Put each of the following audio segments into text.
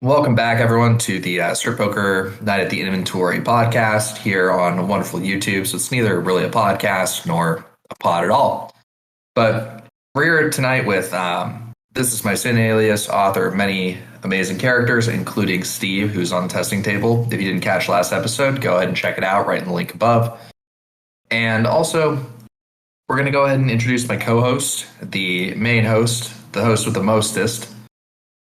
Welcome back, everyone, to the Strip Poker Night at the Inventory podcast here on wonderful YouTube. So it's neither really a podcast nor a pod at all. But we're here tonight with This Is My Sin Alias, author of many amazing characters, including Steve, who's on the testing table. If you didn't catch last episode, go ahead and check it out right in the link above. And also, we're going to go ahead and introduce my co-host, the main host, the host with the mostest,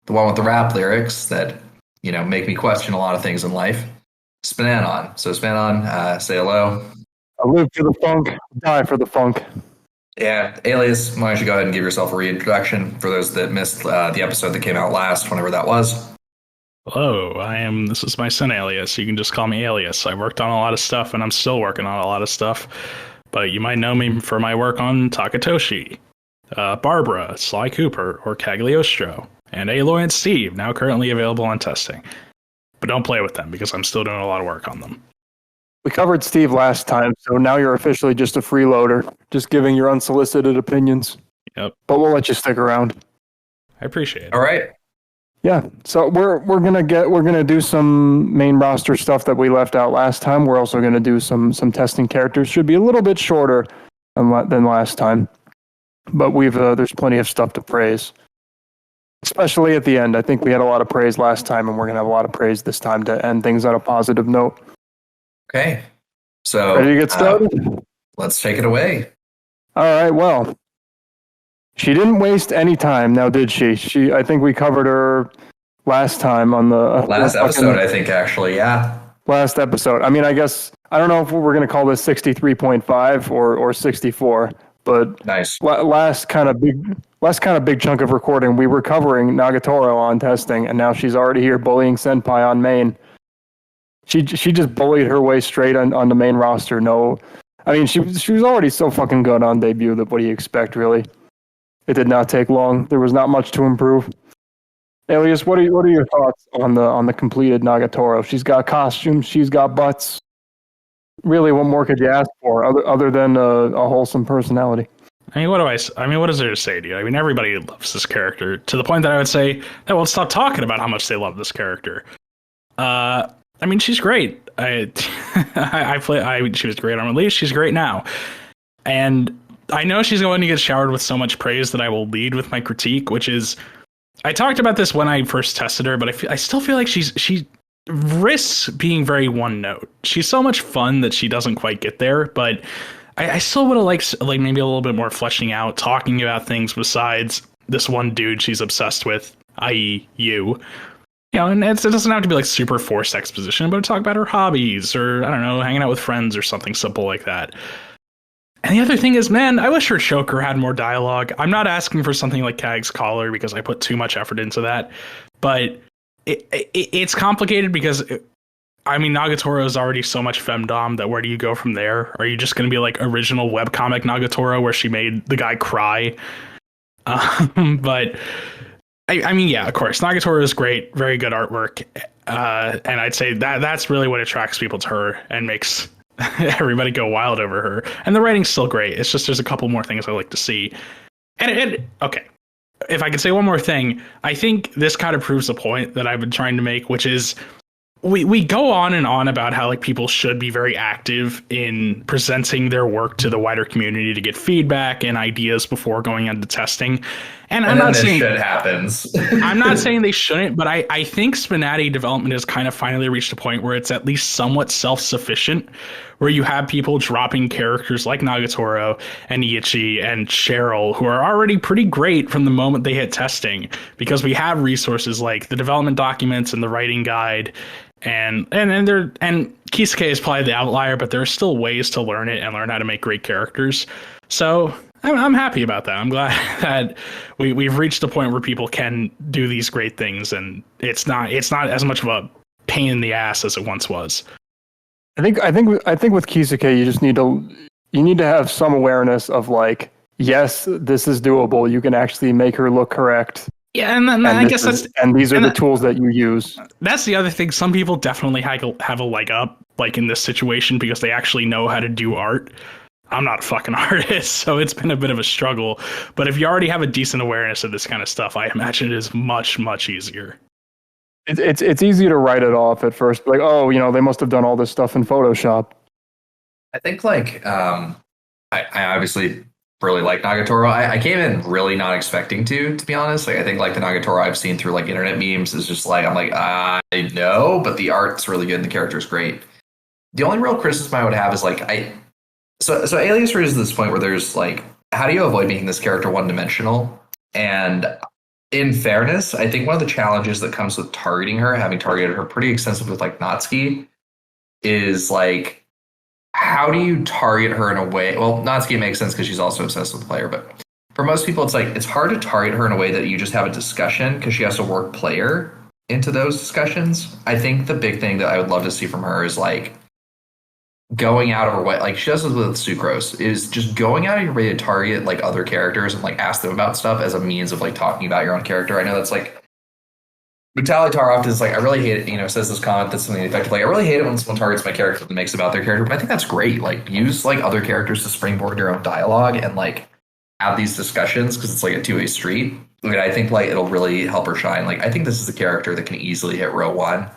the one with the rap lyrics that, make me question a lot of things in life. Spnanon. So Spnanon, say hello. I live for the funk, die for the funk. Yeah, Alias, why don't you go ahead and give yourself a reintroduction for those that missed the episode that came out last, whenever that was. Hello, This Is My Sin Alias. You can just call me Alias. I worked on a lot of stuff, and I'm still working on a lot of stuff. But you might know me for my work on Takatoshi, Barbara, Sly Cooper, or Cagliostro, and Aloy and Steve, now currently available on testing. But don't play with them, because I'm still doing a lot of work on them. We covered Steve last time, so now you're officially just a freeloader, just giving your unsolicited opinions. Yep. But we'll let you stick around. I appreciate it. All right. Yeah, so we're gonna do some main roster stuff that we left out last time. We're also gonna do some testing characters. Should be a little bit shorter than last time, but there's plenty of stuff to praise, especially at the end. I think we had a lot of praise last time, and we're gonna have a lot of praise this time to end things on a positive note. Okay. So Ready to get started? Let's take it away. All right. Well, she didn't waste any time, now did she? I think we covered her last time on the last episode. I think actually, yeah. Last episode. I mean, I guess I don't know if we're going to call this 63.5 or 64, but nice. Last kind of big chunk of recording, we were covering Nagatoro on testing, and now she's already here bullying Senpai on main. She just bullied her way straight on the main roster. No, I mean she was already so fucking good on debut that what do you expect, really? It did not take long. There was not much to improve. Alias, what are your thoughts on the completed Nagatoro? She's got costumes, she's got butts. Really, what more could you ask for other than a wholesome personality? I mean, what is there to say, dude? I mean, everybody loves this character to the point that I would say that we'll stop talking about how much they love this character. I mean, she's great. She was great on release. She's great now. And I know she's going to get showered with so much praise that I will lead with my critique, which is, I talked about this when I first tested her, but I still feel like she risks being very one note. She's so much fun that she doesn't quite get there, but I still would have liked maybe a little bit more fleshing out, talking about things besides this one dude she's obsessed with, i.e. you. And it doesn't have to be like super forced exposition, but talk about her hobbies or, I don't know, hanging out with friends or something simple like that. And the other thing is, man, I wish her choker had more dialogue. I'm not asking for something like Kag's collar because I put too much effort into that. But it's complicated because, Nagatoro is already so much femdom that where do you go from there? Are you just going to be like original webcomic Nagatoro where she made the guy cry? But... yeah, of course. Nagatoro is great, very good artwork, and I'd say that's really what attracts people to her and makes everybody go wild over her. And the writing's still great. It's just there's a couple more things I like to see. And okay, if I could say one more thing, I think this kind of proves the point that I've been trying to make, which is we go on and on about how people should be very active in presenting their work to the wider community to get feedback and ideas before going into testing. And I'm not saying shit happens. I'm not saying they shouldn't, but I think Spinati development has kind of finally reached a point where it's at least somewhat self-sufficient, where you have people dropping characters like Nagatoro and Ichi and Cheryl, who are already pretty great from the moment they hit testing, because we have resources like the development documents and the writing guide. And Kisuke is probably the outlier, but there are still ways to learn it and learn how to make great characters. So I'm happy about that. I'm glad that we've reached a point where people can do these great things, and it's not as much of a pain in the ass as it once was. I think with Kisuke, you need to have some awareness of yes, this is doable. You can actually make her look correct. Yeah, and I guess these are the tools that you use. That's the other thing. Some people definitely have a leg up, in this situation, because they actually know how to do art. I'm not a fucking artist, so it's been a bit of a struggle. But if you already have a decent awareness of this kind of stuff, I imagine it is much, much easier. It's easy to write it off at first, like, oh, they must have done all this stuff in Photoshop. I think I obviously really like Nagatoro. I came in really not expecting to be honest. Like I think like the Nagatoro I've seen through like internet memes is just like I'm like I know, but the art's really good and the character's great. The only real criticism I would have is like so Alias reaches this point where there's like, how do you avoid making this character one dimensional? And in fairness, I think one of the challenges that comes with targeting her, having targeted her pretty extensively with like Natsuki, is like, how do you target her in a way? Well, Natsuki makes sense because she's also obsessed with the player, but for most people, it's like it's hard to target her in a way that you just have a discussion because she has to work player into those discussions. I think the big thing that I would love to see from her is like going out of her way, like she does this with Sucrose, is just going out of your way to target like other characters and like ask them about stuff as a means of like talking about your own character. I know that's like Talitar often is like, I really hate it, says this comment that's something effective. Like, I really hate it when someone targets my character and makes about their character, but I think that's great. Like, use like other characters to springboard your own dialogue and like have these discussions because it's like a two-way street. I mean, I think like it'll really help her shine. Like, I think this is a character that can easily hit row one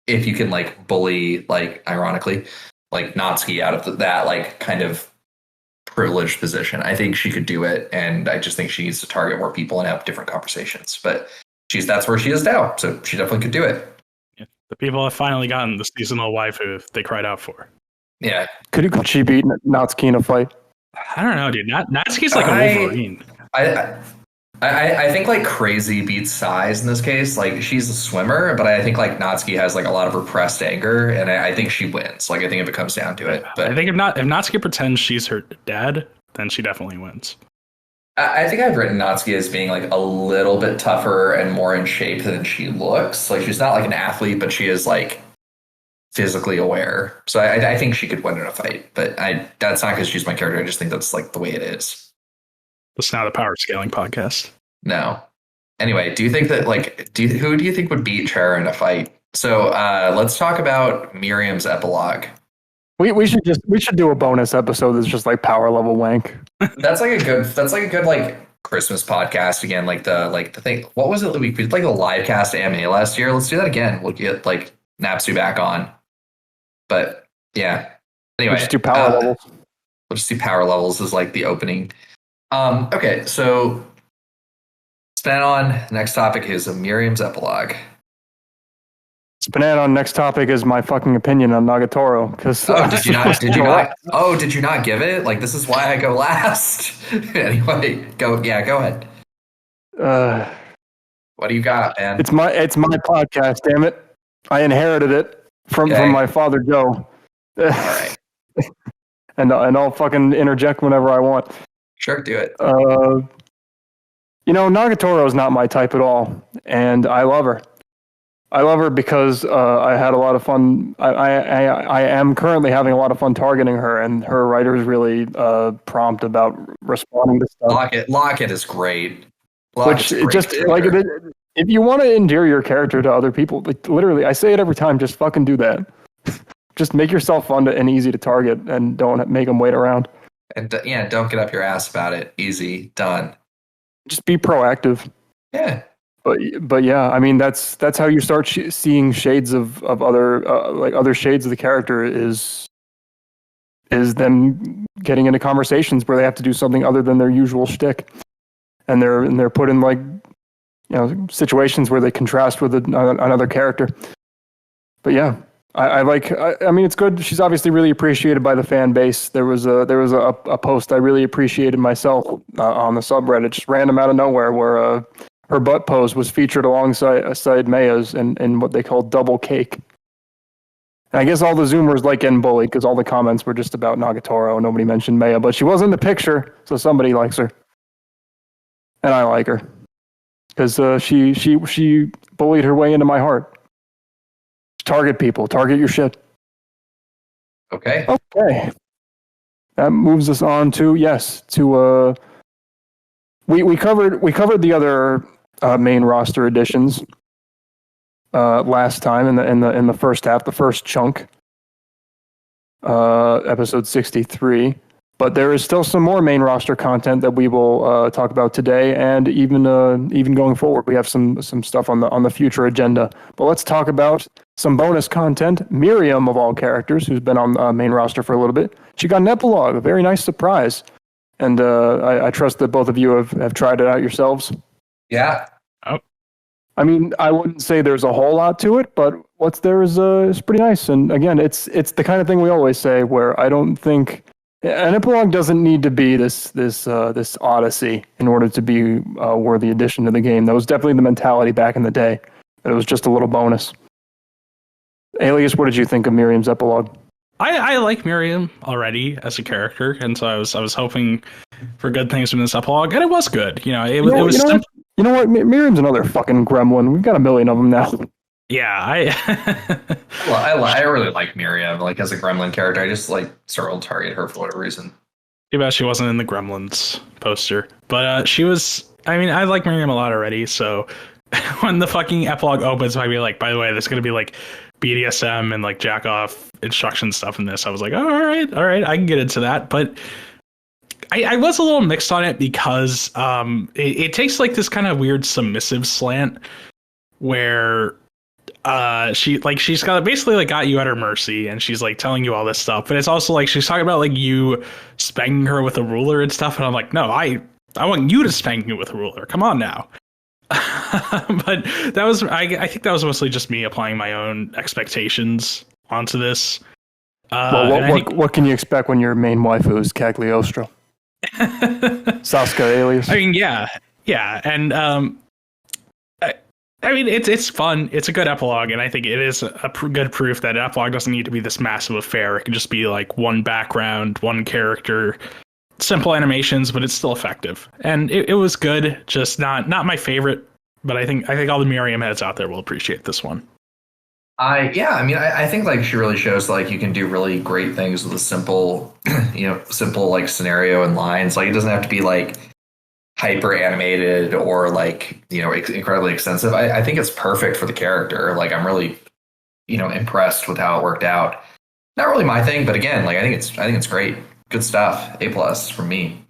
if you can like bully, like, ironically, like Natsuki out of that like kind of privileged position. I think she could do it, and I just think she needs to target more people and have different conversations. But that's where she is now, so she definitely could do it. Yeah. The people have finally gotten the seasonal waifu they cried out for. Yeah. Could she beat Natsuki in a fight? I don't know, dude. Natsuki's like a Wolverine. I think like crazy beats size in this case. Like she's a swimmer, but I think like Natsuki has like a lot of repressed anger, and I think she wins. Like I think if it comes down to it, but I think if Natsuki pretends she's her dad, then she definitely wins. I think I've written Natsuki as being like a little bit tougher and more in shape than she looks. Like she's not like an athlete, but she is like physically aware. So I think she could win in a fight. But that's not because she's my character. I just think that's like the way it is. That's not a power scaling podcast. No. Anyway, do you think that like who do you think would beat Cheryl in a fight? So let's talk about Myriam's epilogue. We should do a bonus episode that's just like power level wank. That's like a good like Christmas podcast again. Like the thing. What was it that we did like a live cast Aimee last year? Let's do that again. We'll get like Napsu back on. But yeah. Anyway, we'll just do power levels. We'll just do power levels as like the opening. Okay, so spnanon. Next topic is Myriam's epilogue. Spnanon, next topic is my fucking opinion on Nagatoro. Because did you not give it? Like this is why I go last. Anyway, go ahead. What do you got, man? It's my podcast, damn it. I inherited it from my father Joe. All right. and I'll fucking interject whenever I want. Sure, do it. Nagatoro is not my type at all, and I love her. I love her because I had a lot of fun. I am currently having a lot of fun targeting her, and her writer is really prompt about responding to stuff. Locket is great. If you want to endear your character to other people, like literally, I say it every time. Just fucking do that. Just make yourself fun and easy to target, and don't make them wait around. And don't get up your ass about it. Easy, done. Just be proactive. Yeah. But yeah, I mean that's how you start seeing shades of other other shades of the character is them getting into conversations where they have to do something other than their usual shtick, and they're put in like situations where they contrast with another character. But yeah, I mean it's good. She's obviously really appreciated by the fan base. There was a post I really appreciated myself on the subreddit, just random out of nowhere, where her butt pose was featured alongside Maya's in what they call double cake. And I guess all the Zoomers like getting bullied because all the comments were just about Nagatoro. Nobody mentioned Maya, but she was in the picture, so somebody likes her. And I like her because she bullied her way into my heart. Target people. Target your shit. Okay. That moves us on to we covered the other main roster additions last time in the first half, the first chunk, episode 63. But there is still some more main roster content that we will talk about today, and even going forward, we have some stuff on the future agenda. But let's talk about some bonus content. Myriam, of all characters, who's been on the main roster for a little bit, she got an epilogue, a very nice surprise. And I trust that both of you have tried it out yourselves. Yeah. Oh. I mean, I wouldn't say there's a whole lot to it, but what's there is pretty nice. And again, it's the kind of thing we always say, where I don't think an epilogue doesn't need to be this odyssey in order to be a worthy addition to the game. That was definitely the mentality back in the day. It was just a little bonus. Alias, what did you think of Myriam's epilogue? I like Myriam already as a character, and so I was hoping for good things from this epilogue, and it was good. You know, it was. You know what? Myriam's another fucking gremlin. We've got a million of them now. Yeah, I really like Myriam. Like, as a gremlin character, I just like circle target her for whatever reason. Too bad she wasn't in the Gremlins poster, but she was. I mean, I like Myriam a lot already. So when the fucking epilogue opens, I'd be like, by the way, there's gonna be like BDSM and like jack off instruction stuff in this. I was like, oh, all right, I can get into that, but. I was a little mixed on it because it takes like this kind of weird submissive slant where she's got basically like got you at her mercy, and she's like telling you all this stuff, but it's also like she's talking about like you spanking her with a ruler and stuff, and I'm like, no, I want you to spank me with a ruler. Come on now. But that was I think that was mostly just me applying my own expectations onto this. Well, what can you expect when your main waifu is Cagliostro? Sasuke alias. I mean, yeah, and I mean, it's fun. It's a good epilogue, and I think it is a good proof that an epilogue doesn't need to be this massive affair. It can just be like one background, one character, simple animations, but it's still effective. And it was good, just not my favorite. But I think all the Myriam heads out there will appreciate this one. I think like she really shows like you can do really great things with a simple, simple like scenario and lines. Like, it doesn't have to be like hyper animated or like, incredibly extensive. I think it's perfect for the character. Like, I'm really, impressed with how it worked out. Not really my thing, but again, like I think it's great. Good stuff. A+ from me.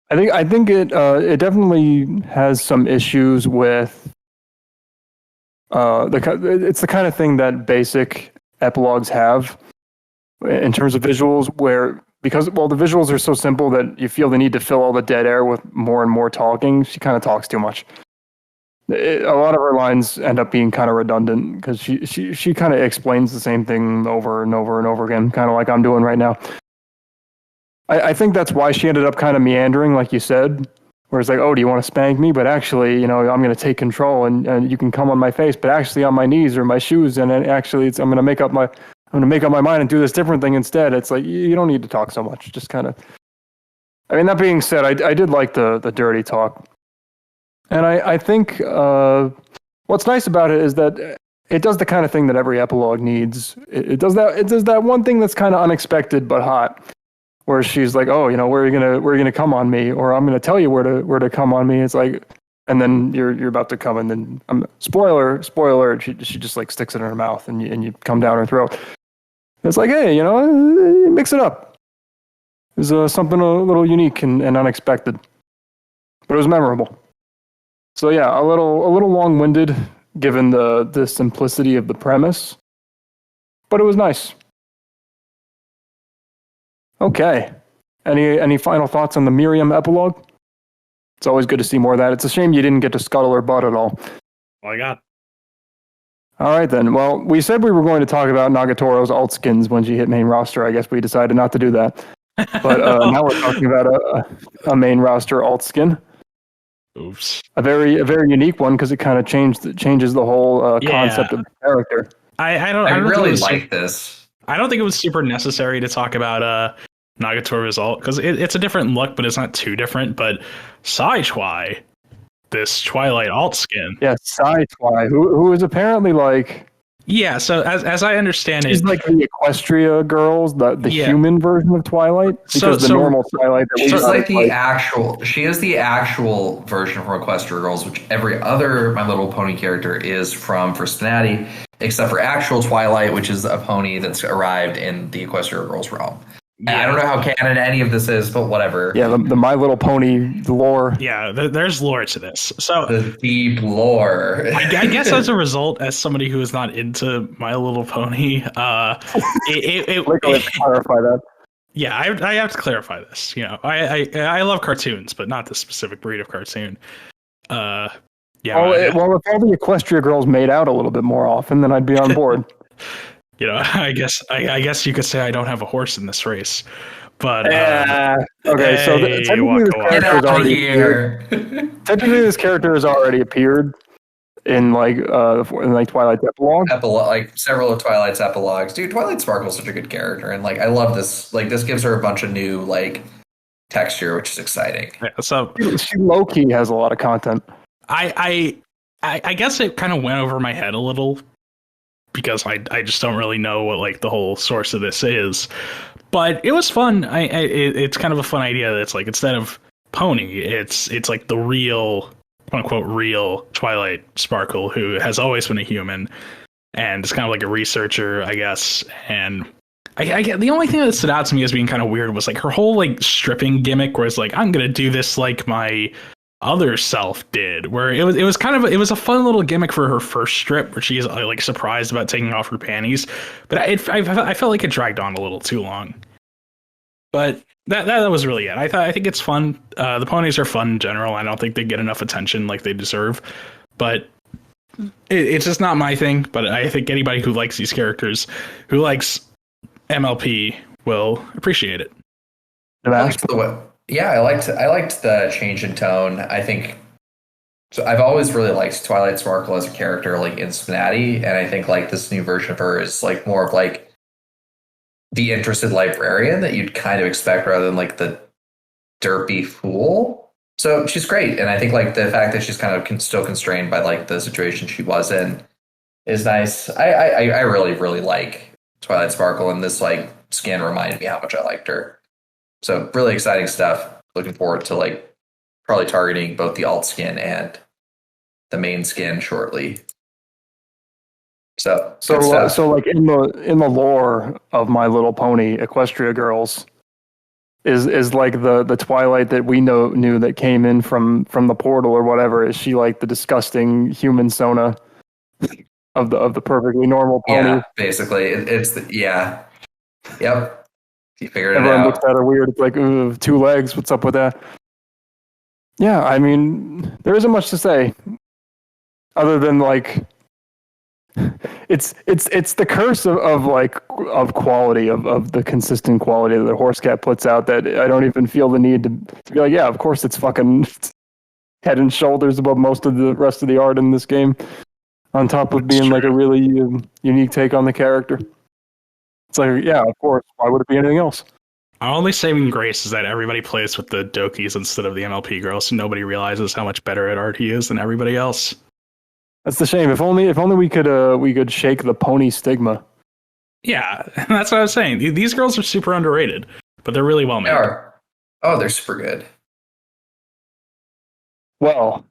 I think it definitely has some issues with it's the kind of thing that basic epilogues have in terms of visuals, where because the visuals are so simple that you feel the need to fill all the dead air with more and more talking. She kind of talks too much. A lot of her lines end up being kind of redundant because she kind of explains the same thing over and over and over again, kind of like I'm doing right now. I think that's why she ended up kind of meandering, like you said, where it's like, oh, do you want to spank me? But actually, I'm going to take control and you can come on my face, but actually on my knees or my shoes. And then actually I'm going to make up my mind and do this different thing instead. It's like, you don't need to talk so much. Just kind of, I mean, that being said, I did like the dirty talk. And I think what's nice about it is that it does the kind of thing that every epilogue needs. It does that one thing that's kind of unexpected but hot, where she's like, oh, where are you gonna come on me, or I'm gonna tell you where to come on me. It's like, and then you're about to come, and then spoiler, she just like sticks it in her mouth, and you come down her throat. It's like, hey, mix it up. It was something a little unique and unexpected, but it was memorable. So yeah, a little long-winded given the simplicity of the premise, but it was nice. Okay. Any final thoughts on the Myriam epilogue? It's always good to see more of that. It's a shame you didn't get to scuttle her butt at all. All I got. All right, then. Well, we said we were going to talk about Nagatoro's alt skins when she hit main roster. I guess we decided not to do that. But now we're talking about a main roster alt skin. Oops. A very unique one because it kind of changes the whole concept of the character. I really like this. I don't think it was super necessary to talk about Nagatoro's alt because it's a different look, but it's not too different. But Sci-Twi, this Twilight alt skin. Yeah, Sci-Twi, who is apparently like... Yeah, so as I understand she's like the Equestria girls, the human version of Twilight, because the normal Twilight that she's like she is the actual version from Equestria Girls, which every other My Little Pony character is from for spnanon, except for actual Twilight, which is a pony that's arrived in the Equestria Girls realm. I don't know how canon any of this is, but whatever. Yeah, the My Little Pony lore. Yeah, there's lore to this. So The deep lore. I guess as a result, as somebody who is not into My Little Pony, Let's clarify that. Yeah, I have to clarify this. You know, I love cartoons, but not this specific breed of cartoon. Yeah. Well, if all the Equestria girls made out a little bit more often, then I'd be on board. You know, I guess you could say I don't have a horse in this race, but okay. So technically, this character has already here. technically this character has already appeared in like Twilight's epilogue. Like several of Twilight's epilogues. Dude, Twilight Sparkle's such a good character, and like I love this. Like this gives her a bunch of new like texture, which is exciting. Yeah, so she low key has a lot of content. I guess it kind of went over my head a little because I just don't really know what like the whole source of this is, but it was fun. It's kind of a fun idea that it's like instead of Pony, it's like the real, quote unquote, real Twilight Sparkle who has always been a human, and it's kind of like a researcher, I guess. And I the only thing that stood out to me as being kind of weird was like her whole like stripping gimmick, where it's like I'm gonna do this like my other self did, where it was a fun little gimmick for her first strip where she's like surprised about taking off her panties, but I felt like it dragged on a little too long. But that was really it. I think it's fun. The ponies are fun in general. I don't think they get enough attention like they deserve, but it's just not my thing. But I think anybody who likes these characters, who likes MLP, will appreciate it. Yeah, I liked the change in tone. I think so. I've always really liked Twilight Sparkle as a character, like in Spnanon, and I think like this new version of her is like more of like the interested librarian that you'd kind of expect rather than like the derpy fool. So she's great, and I think like the fact that she's kind of still constrained by like the situation she was in is nice. I really like Twilight Sparkle, and this like skin reminded me how much I liked her. So really exciting stuff. Looking forward to like probably targeting both the alt skin and the main skin shortly. So like in the lore of My Little Pony, Equestria Girls is like the Twilight that we knew that came in from the portal or whatever. Is she like the disgusting human Sona of the perfectly normal pony? Yeah, basically, it's yep. You figured Everyone it out. looks at her weird. It's like, ooh, 2 legs. What's up with that? Yeah, I mean, there isn't much to say, other than like, it's the curse of quality of the consistent quality that the Horse Cat puts out that I don't even feel the need to be like, yeah, of course it's fucking head and shoulders above most of the rest of the art in this game, on top of being like a really unique take on the character. It's like, yeah, of course. Why would it be anything else? Our only saving grace is that everybody plays with the Dokis instead of the MLP girls, so nobody realizes how much better at art he is than everybody else. That's the shame. If only we could shake the pony stigma. Yeah, that's what I was saying. These girls are super underrated, but they're really well made. They are. Oh, they're super good. Well,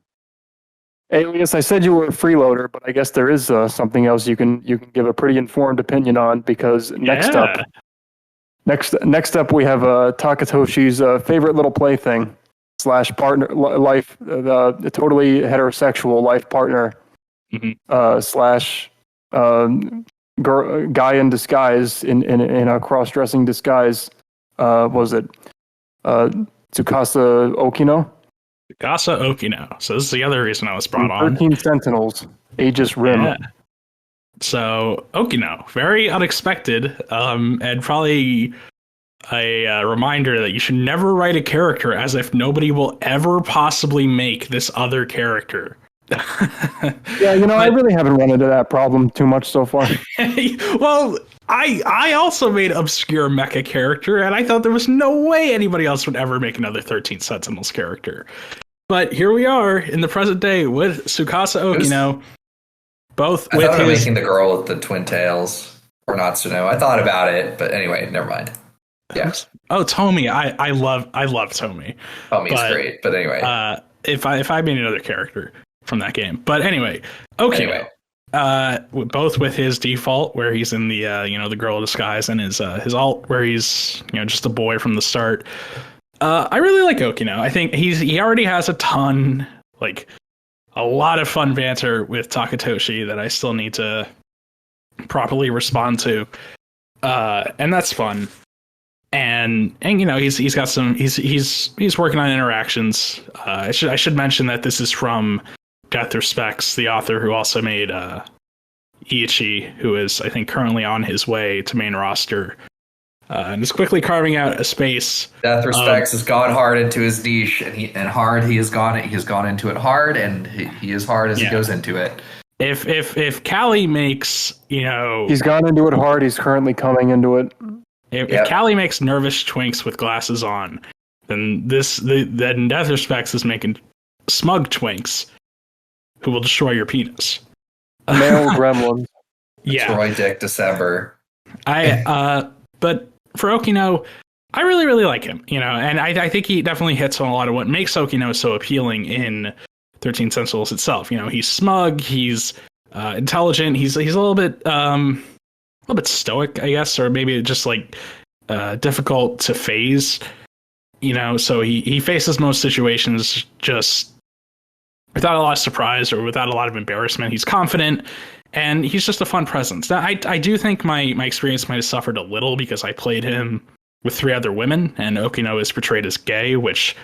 Alias, I said you were a freeloader, but I guess there is something else you can give a pretty informed opinion on, because next up we have Takatoshi's favorite little plaything / partner life, totally heterosexual life partner / guy in disguise in a cross-dressing disguise. Was it Tsukasa Okino? Tsukasa Okino. So this is the other reason I was brought on. 13 Sentinels, Aegis Rim. Yeah. So Okino, very unexpected, and probably a reminder that you should never write a character as if nobody will ever possibly make this other character. Yeah, I really haven't run into that problem too much so far. Well, I also made obscure mecha character, and I thought there was no way anybody else would ever make another 13 Sentinels character. But here we are in the present day with Tsukasa Okino. I thought of making the girl with the twin tails, or Natsuno. I thought about it, but anyway, never mind. Yes. Oh, Tomi. I love Tomi. Tomi's great, but anyway. If I made another character from that game. But anyway, Okino. both with his default where he's in the the girl disguise and his alt where he's just a boy from the start. I really like Okino. I think he already has a lot of fun banter with Takatoshi that I still need to properly respond to, and that's fun. And he's got some he's working on interactions. I should mention that this is from Death Respects, the author who also made Ichi, who is I think currently on his way to main roster, and is quickly carving out a space. Death Respects has gone hard into his niche, and he has gone into it hard, and he is hard as he goes into it. If Callie makes he's gone into it hard, he's currently coming into it. If Callie makes nervous twinks with glasses on, then then Death Respects is making smug twinks who will destroy your penis. Male gremlins. Yeah. Destroy Dick December. But for Okino, I really, really like him, and I think he definitely hits on a lot of what makes Okino so appealing in 13 Sentinels itself. He's smug, he's intelligent, he's a little bit stoic, I guess, or maybe just difficult to phase, so he faces most situations just without a lot of surprise or without a lot of embarrassment. He's confident and he's just a fun presence. Now, I do think my experience might have suffered a little because I played him with 3 other women and Okino is portrayed as gay, which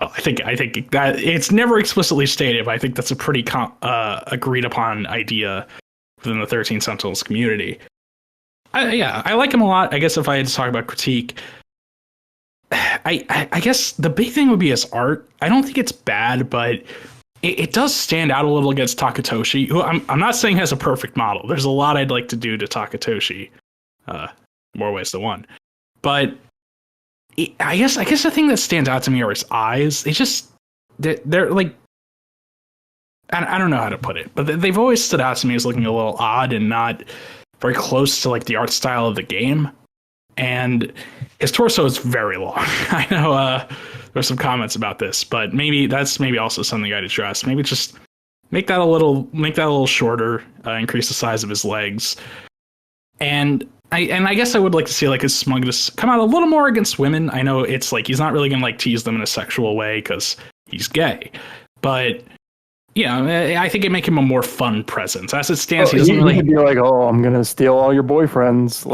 I think that it's never explicitly stated, but I think that's a pretty agreed upon idea within the 13 Sentinels community. I like him a lot. I guess if I had to talk about critique, I guess the big thing would be his art. I don't think it's bad, but it does stand out a little against Takatoshi, who I'm not saying has a perfect model. There's a lot I'd like to do to Takatoshi, more ways than one. But I guess the thing that stands out to me are his eyes. They're like, I don't know how to put it, but they've always stood out to me as looking a little odd and not very close to the art style of the game. And his torso is very long. I know there's some comments about this, but that's also something I'd address. Maybe just make that a little shorter, increase the size of his legs. And I guess I would like to see his smugness come out a little more against women. I know it's he's not really gonna tease them in a sexual way because he's gay, but I think it'd make him a more fun presence. As it stands, he doesn't really be like, "Oh, I'm gonna steal all your boyfriends."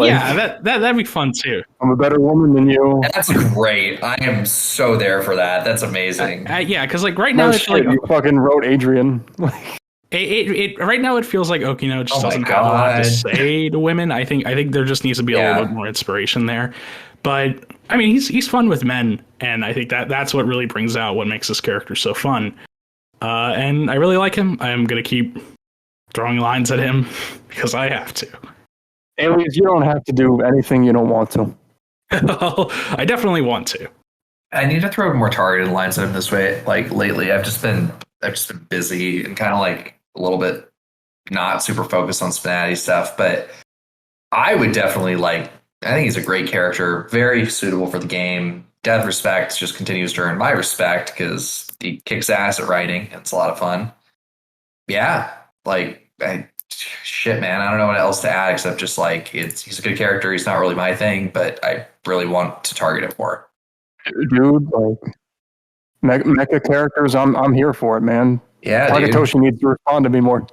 That'd be fun too. I'm a better woman than you. That's great. I am so there for that. That's amazing. Because right now it's you fucking wrote Adrian. It right now it feels like Okino just doesn't have a lot to say to women. I think there just needs to be a little bit more inspiration there. But I mean, he's fun with men, and I think that's what really brings out what makes this character so fun. And I really like him. I'm gonna keep throwing lines at him because I have to. Aliens, you don't have to do anything you don't want to. I definitely want to. I need to throw more targeted lines at him this way. Lately, I've just been busy and kind of a little bit not super focused on spnanon stuff. But I would definitely I think he's a great character, very suitable for the game. Death Respect just continues to earn my respect because he kicks ass at writing. And it's a lot of fun. Yeah, shit, man. I don't know what else to add except just he's a good character. He's not really my thing, but I really want to target him more. Dude, mecha characters, I'm here for it, man. Yeah, Takatoshi needs to respond to me more.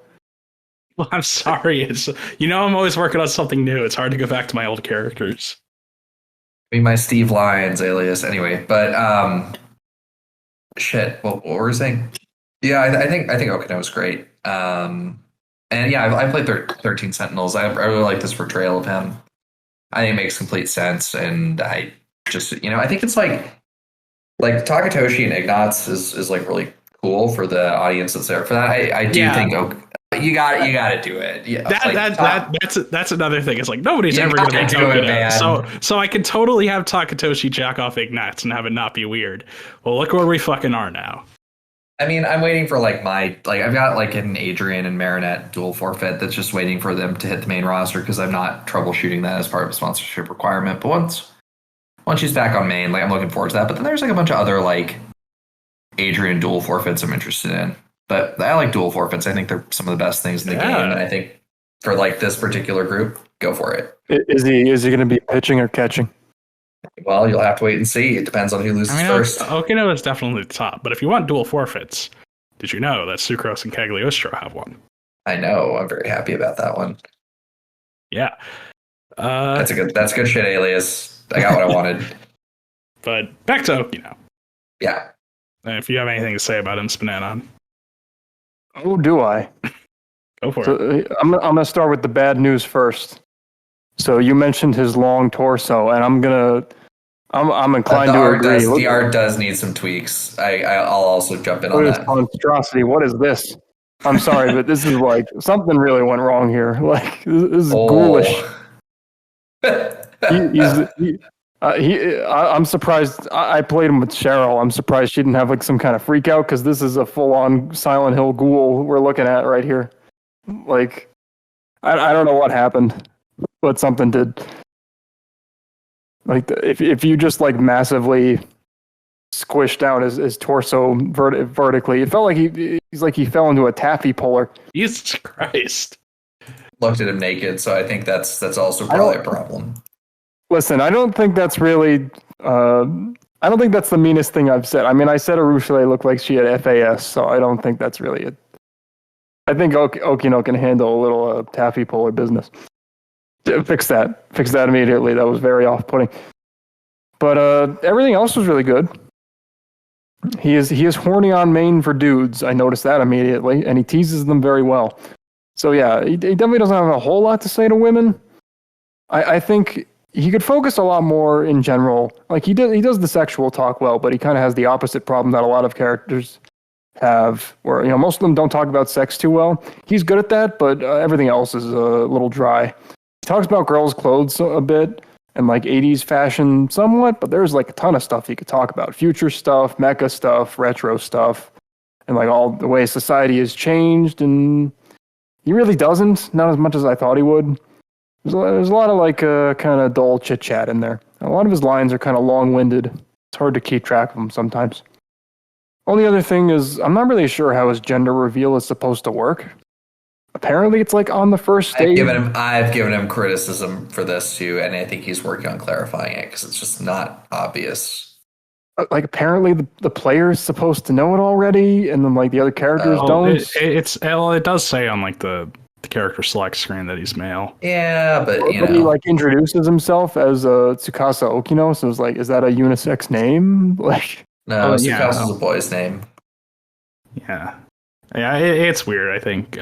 Well, I'm sorry. I'm always working on something new. It's hard to go back to my old characters. My Steve Lyons alias, anyway. But shit. What were we saying? Yeah, I think Okino was great. And yeah, I played 13 Sentinels. I really like this portrayal of him. I think it makes complete sense, and I just I think it's like Takatoshi and Ignatz is really cool for the audience that's there for that. I do think you got to do it. Yeah, that's another thing. It's nobody's ever going to do it, man. So I can totally have Takatoshi jack off Ignatz and have it not be weird. Well, look where we fucking are now. I mean, I'm waiting for I've got an Adrian and Marinette dual forfeit that's just waiting for them to hit the main roster because I'm not troubleshooting that as part of a sponsorship requirement. But once she's back on main, I'm looking forward to that. But then there's a bunch of other Adrian dual forfeits I'm interested in. But I like dual forfeits. I think they're some of the best things in the game, and I think for like this particular group, go for it. Is he going to be pitching or catching? Well, you'll have to wait and see. It depends on who loses first. Okino is definitely the top, but if you want dual forfeits, did you know that Sucrose and Cagliostro have one? I know. I'm very happy about that one. Yeah. That's good shit, Alias. I got what I wanted. But back to Okino. Yeah. If you have anything to say about him, spnanon. Oh, do I? Go for it. I'm going to start with the bad news first. So you mentioned his long torso, and I'm inclined to agree. The art does need some tweaks. I'll also jump in on that. Monstrosity. What is this? I'm sorry, but this is like something really went wrong here. Like this is ghoulish. I'm surprised. I played him with Cheryl. I'm surprised she didn't have like some kind of freak out because this is a full-on Silent Hill ghoul we're looking at right here. Like, I don't know what happened, but something did. Like, if you just like massively squished down his torso vertically, it felt like he fell into a taffy puller. Jesus Christ! Looked at him naked, so I think that's also probably a problem. Listen, I don't think that's really. I don't think that's the meanest thing I've said. I mean, I said Arushale looked like she had FAS, so I don't think that's really it. I think Okino can handle a little taffy puller business. Fix that immediately. That was very off-putting. But everything else was really good. He is horny on main for dudes. I noticed that immediately, and he teases them very well. So yeah, he definitely doesn't have a whole lot to say to women. I think he could focus a lot more in general. Like he does the sexual talk well, but he kind of has the opposite problem that a lot of characters have, where most of them don't talk about sex too well. He's good at that, but everything else is a little dry. He talks about girls' clothes a bit and like 80s fashion somewhat, but there's like a ton of stuff he could talk about: future stuff, mecha stuff, retro stuff, and like all the way society has changed. And he really doesn't, not as much as I thought he would. There's a lot of like kind of dull chit chat in there. A lot of his lines are kind of long-winded. It's hard to keep track of them sometimes. Only other thing is, I'm not really sure how his gender reveal is supposed to work. Apparently, it's like on the first stage. I've given him criticism for this too, and I think he's working on clarifying it because it's just not obvious. Like apparently, the player's supposed to know it already, and then like the other characters don't. It does say on like the character select screen that he's male. Yeah, but he like introduces himself as Tsukasa Okino, so it's like, is that a unisex name? Like, no, Tsukasa's a boy's name. Yeah, it's weird. I think.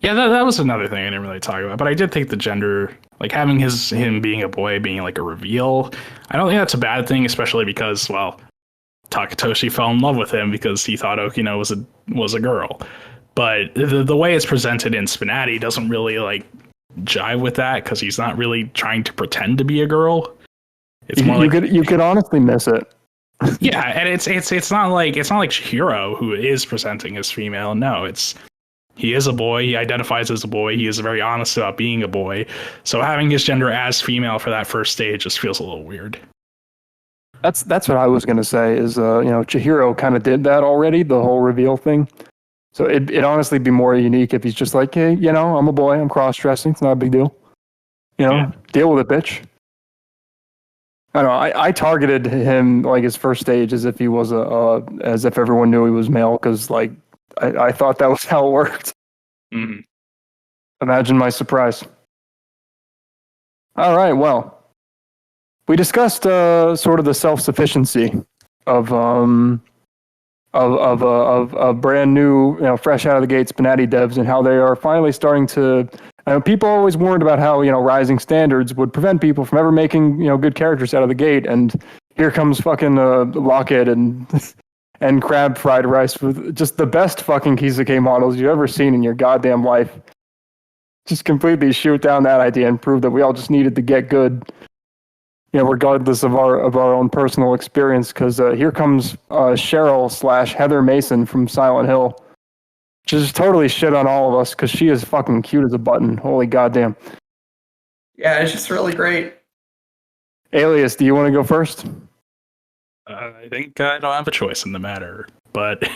Yeah, that was another thing I didn't really talk about, but I did think the gender, like having him being a boy, being like a reveal, I don't think that's a bad thing, especially because, well, Takatoshi fell in love with him because he thought Okino was a girl. But the way it's presented in Spinati doesn't really like jive with that because he's not really trying to pretend to be a girl. It's more you could honestly miss it. Yeah, and it's not like Chihiro who is presenting as female. No, he is a boy. He identifies as a boy. He is very honest about being a boy. So having his gender as female for that first stage just feels a little weird. That's what I was gonna say. Is Chihiro kind of did that already, the whole reveal thing. So it'd honestly be more unique if he's just like, hey, I'm a boy. I'm cross-dressing. It's not a big deal. Deal with it, bitch. I don't know. I targeted him like his first stage as if he was as if everyone knew he was male because like I thought that was how it worked. Mm-hmm. Imagine my surprise. All right. Well, we discussed sort of the self-sufficiency of brand new, fresh out of the gate Spinati devs and how they are finally starting to. People always warned about how rising standards would prevent people from ever making good characters out of the gate, and here comes fucking Lockett and Crab Fried Rice with just the best fucking Kisuke models you've ever seen in your goddamn life. Just completely shoot down that idea and prove that we all just needed to get good. Regardless of our own personal experience, because here comes Cheryl / Heather Mason from Silent Hill. Just totally shit on all of us because she is fucking cute as a button. Holy goddamn. Yeah, it's just really great. Alias, do you want to go first? I think I don't have a choice in the matter, but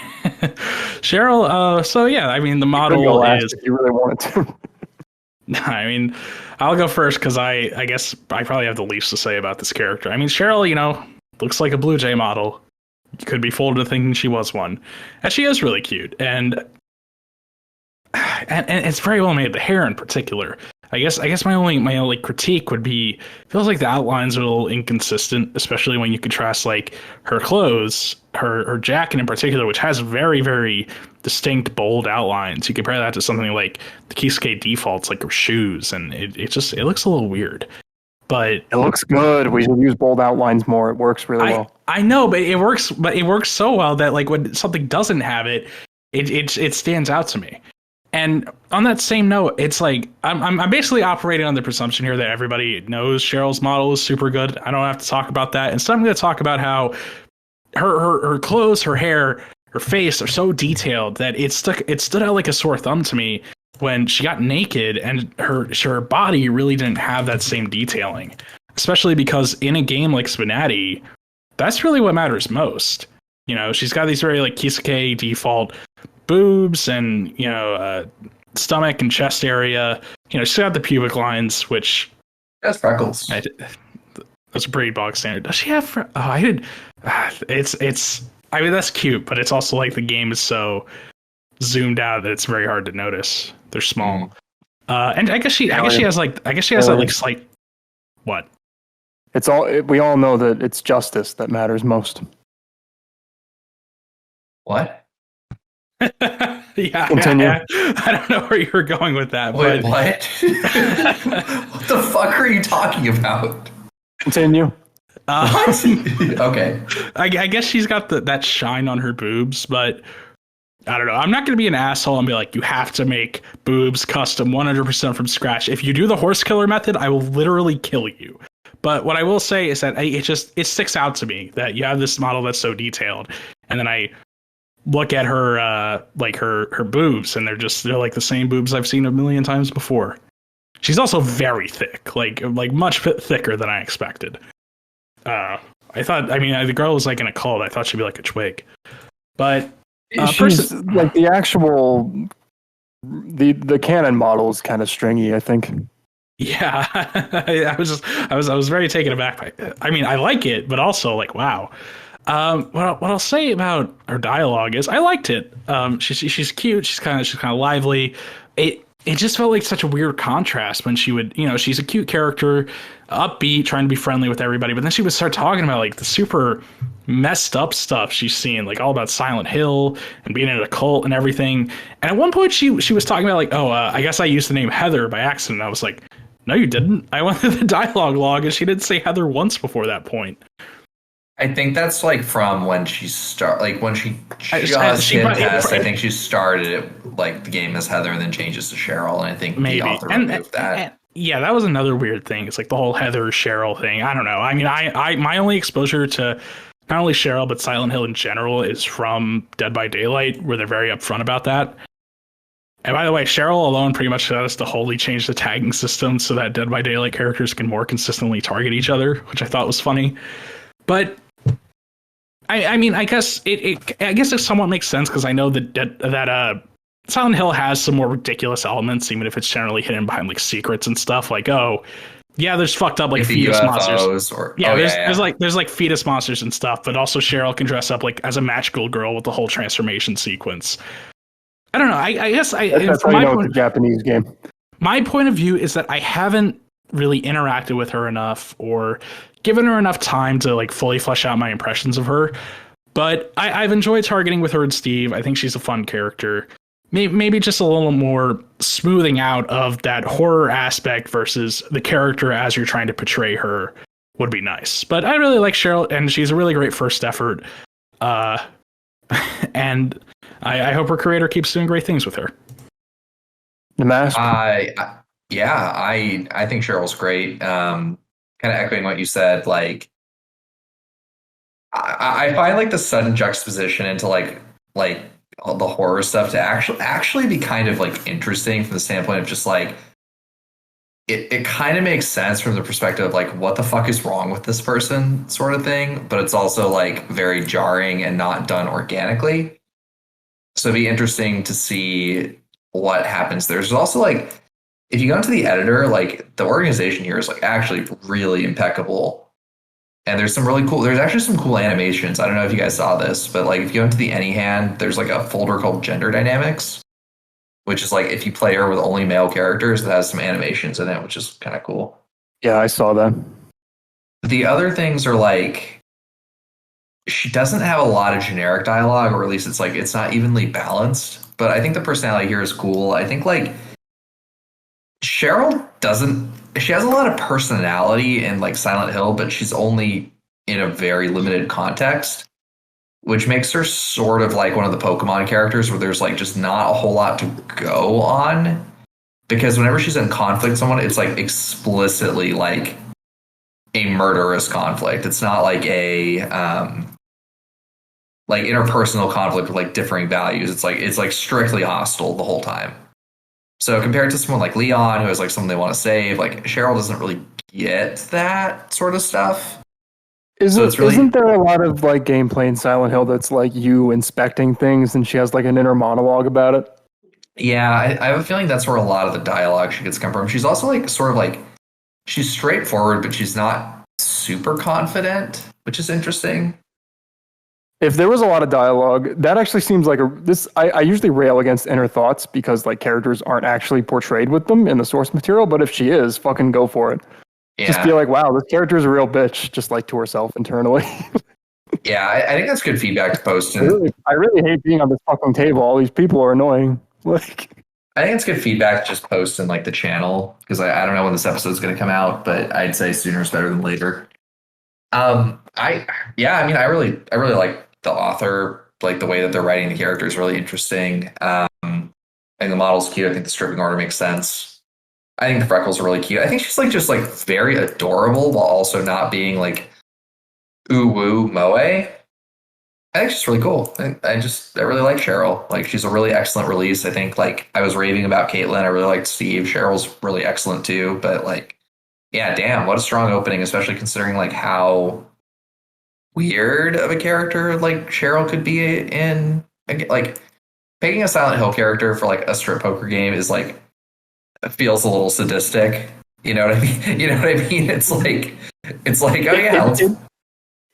Cheryl, so yeah, I mean, the You could model go last is, if you really wanted to. I mean, I'll go first because I guess I probably have the least to say about this character. I mean, Cheryl, looks like a Blue Jay model. You could be fooled into thinking she was one. And she is really cute. And it's very well made, the hair in particular. I guess my only critique would be, feels like the outlines are a little inconsistent, especially when you contrast like her clothes, her jacket in particular, which has very, very distinct bold outlines. You compare that to something like the Kisuke defaults, like her shoes, and it looks a little weird. But It looks good. We should use bold outlines more. It works really well. I know, but it works so well that like when something doesn't have it, it stands out to me. And on that same note, it's like I'm basically operating on the presumption here that everybody knows Cheryl's model is super good. I don't have to talk about that. Instead, I'm going to talk about how her clothes, her hair, her face are so detailed that it stood out like a sore thumb to me when she got naked, and her body really didn't have that same detailing. Especially because in a game like Spnanon, that's really what matters most. She's got these very like Kisuke default boobs and stomach and chest area. She's got the pubic lines, which That's freckles. that's a pretty bog standard. Does she have? I did. It's. I mean, that's cute, but it's also like the game is so zoomed out that it's very hard to notice. They're small. And I guess she has like slight. What? It's all. We all know that it's justice that matters most. What? Yeah, Continue. I don't know where you were going with that. Wait, but what? What the fuck are you talking about? Continue. Okay. I guess she's got that shine on her boobs, but I don't know. I'm not going to be an asshole and be like, you have to make boobs custom 100% from scratch. If you do the horse killer method, I will literally kill you. But what I will say is that it sticks out to me that you have this model that's so detailed, and then I look at her her boobs, and they're like the same boobs I've seen a million times before. She's also very thick, like much thicker than I expected. I thought, I mean, the girl was like in a cult. I thought she'd be like a twig, but She's like the actual the canon model is kind of stringy, I think. Yeah, I was very taken aback by it. I mean, I like it, but also like, wow. What I'll say about her dialogue is I liked it. She's cute. She's kind of lively. It just felt like such a weird contrast when she would, she's a cute character, upbeat, trying to be friendly with everybody, but then she would start talking about like the super messed up stuff she's seen, like all about Silent Hill and being in a cult and everything. And at one point she was talking about like, I guess I used the name Heather by accident. I was like, no, you didn't. I went through the dialogue log and she didn't say Heather once before that point. I think that's like from when she when she just hit test. I think she started it like the game as Heather and then changes to Cheryl, and I think maybe the author removed that. And, yeah, that was another weird thing. It's like the whole Heather Cheryl thing. I don't know. I mean, I my only exposure to not only Cheryl but Silent Hill in general is from Dead by Daylight, where they're very upfront about that. And by the way, Cheryl alone pretty much got us to wholly change the tagging system so that Dead by Daylight characters can more consistently target each other, which I thought was funny. But I mean, I guess it somewhat makes sense because I know that Silent Hill has some more ridiculous elements, even if it's generally hidden behind like secrets and stuff. Like, there's fucked up like fetus monsters. There's like fetus monsters and stuff, but also Cheryl can dress up like as a magical girl with the whole transformation sequence. I don't know. I guess that's how you know it's a Japanese game. My point of view is that I haven't really interacted with her enough or given her enough time to like fully flesh out my impressions of her. But I've enjoyed targeting with her and Steve. I think she's a fun character. Maybe just a little more smoothing out of that horror aspect versus the character as you're trying to portray her would be nice. But I really like Cheryl, and she's a really great first effort. And I hope her creator keeps doing great things with her. Nmasp? I think Cheryl's great. Kind of echoing what you said, like I find like the sudden juxtaposition into like all the horror stuff to actually be kind of like interesting from the standpoint of just like it kind of makes sense from the perspective of like what the fuck is wrong with this person sort of thing, but it's also like very jarring and not done organically. So it'd be interesting to see what happens. There's also like, if you go into the editor, like the organization here is like actually really impeccable. And there's some really cool, there's actually some cool animations. I don't know if you guys saw this, but like if you go into the AnyHand, there's like a folder called Gender Dynamics, which is like if you play her with only male characters, that has some animations in it, which is kind of cool. Yeah, I saw that. The other things are like, she doesn't have a lot of generic dialogue, or at least it's like, it's not evenly balanced. But I think the personality here is cool. I think like Cheryl she has a lot of personality in like Silent Hill, but she's only in a very limited context, which makes her sort of like one of the Pokemon characters where there's like just not a whole lot to go on. Because whenever she's in conflict with someone, it's like explicitly like a murderous conflict. It's not like a like interpersonal conflict with like differing values. It's like strictly hostile the whole time. So compared to someone like Leon, who is like someone they want to save, like Cheryl doesn't really get that sort of stuff. Isn't there a lot of like gameplay in Silent Hill that's like you inspecting things and she has like an inner monologue about it? Yeah, I have a feeling that's where a lot of the dialogue she gets come from. She's also like sort of like, she's straightforward, but she's not super confident, which is interesting. If there was a lot of dialogue, that actually seems like I usually rail against inner thoughts because like characters aren't actually portrayed with them in the source material, but if she is, fucking go for it. Yeah. Just be like, wow, this character is a real bitch, just like to herself internally. Yeah, I think that's good feedback to post. I really hate being on this fucking table. All these people are annoying. Like, I think it's good feedback to just post in like the channel, because I don't know when this episode's going to come out, but I'd say sooner is better than later. I really like the author, like the way that they're writing the character is really interesting. I think the model's cute. I think the stripping order makes sense. I think the freckles are really cute. I think she's like just like very adorable while also not being like ooh woo moe. I think she's really cool. I really like Cheryl. Like she's a really excellent release. I think like I was raving about Caitlin. I really liked Steve. Cheryl's really excellent too. But like, yeah, damn, what a strong opening, especially considering like how weird of a character like Cheryl could be in. Like picking a Silent Hill character for like a strip poker game is like, it feels a little sadistic. You know what I mean? You know what I mean? It's like oh yeah.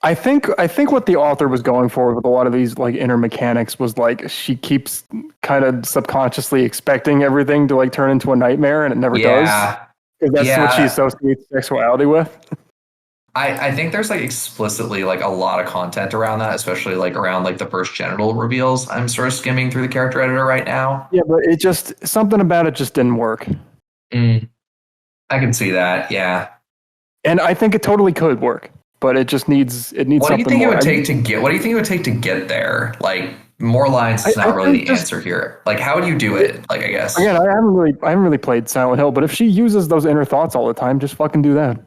I think what the author was going for with a lot of these like inner mechanics was like she keeps kind of subconsciously expecting everything to like turn into a nightmare, and it never does. Because that's what she associates sexuality with. I think there's like explicitly like a lot of content around that, especially like around like the first genital reveals. I'm sort of skimming through the character editor right now. Yeah, but something about it just didn't work. I can see that. Yeah. And I think it totally could work, but it just needs something more. What do you think it would take to get there? Like more lines is not really the answer here. Like how would you do it? Like I guess. Again, I haven't really played Silent Hill, but if she uses those inner thoughts all the time, just fucking do that.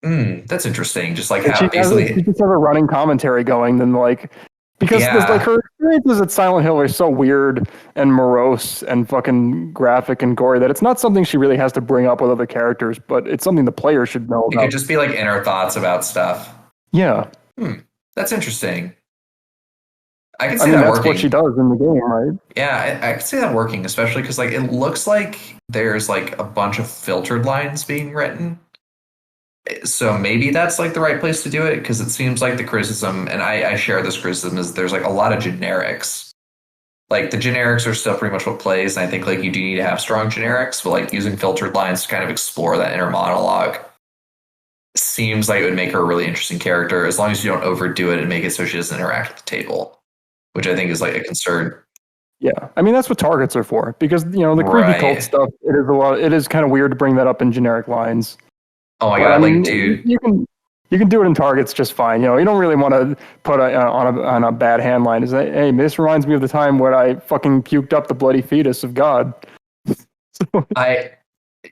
That's interesting. Just like how basically she just have a running commentary going, then like because like her experiences at Silent Hill are so weird and morose and fucking graphic and gory that it's not something she really has to bring up with other characters, but it's something the player should know about. It could just be like inner thoughts about stuff. Yeah. That's interesting. I can see that that's working. What she does in the game, right? Yeah, I can see that working, especially because like it looks like there's like a bunch of filtered lines being written. So maybe that's like the right place to do it, because it seems like the criticism, and I share this criticism, is there's like a lot of generics. Like the generics are still pretty much what plays, and I think like you do need to have strong generics, but like using filtered lines to kind of explore that inner monologue seems like it would make her a really interesting character, as long as you don't overdo it and make it so she doesn't interact with the table, which I think is like a concern. Yeah, I mean that's what targets are for, because the creepy cult stuff. It is kind of weird to bring that up in generic lines. Oh my god, like dude, you can do it in targets just fine. You don't really want to put on a bad hand line. Is that, hey, this reminds me of the time where I fucking puked up the bloody fetus of God.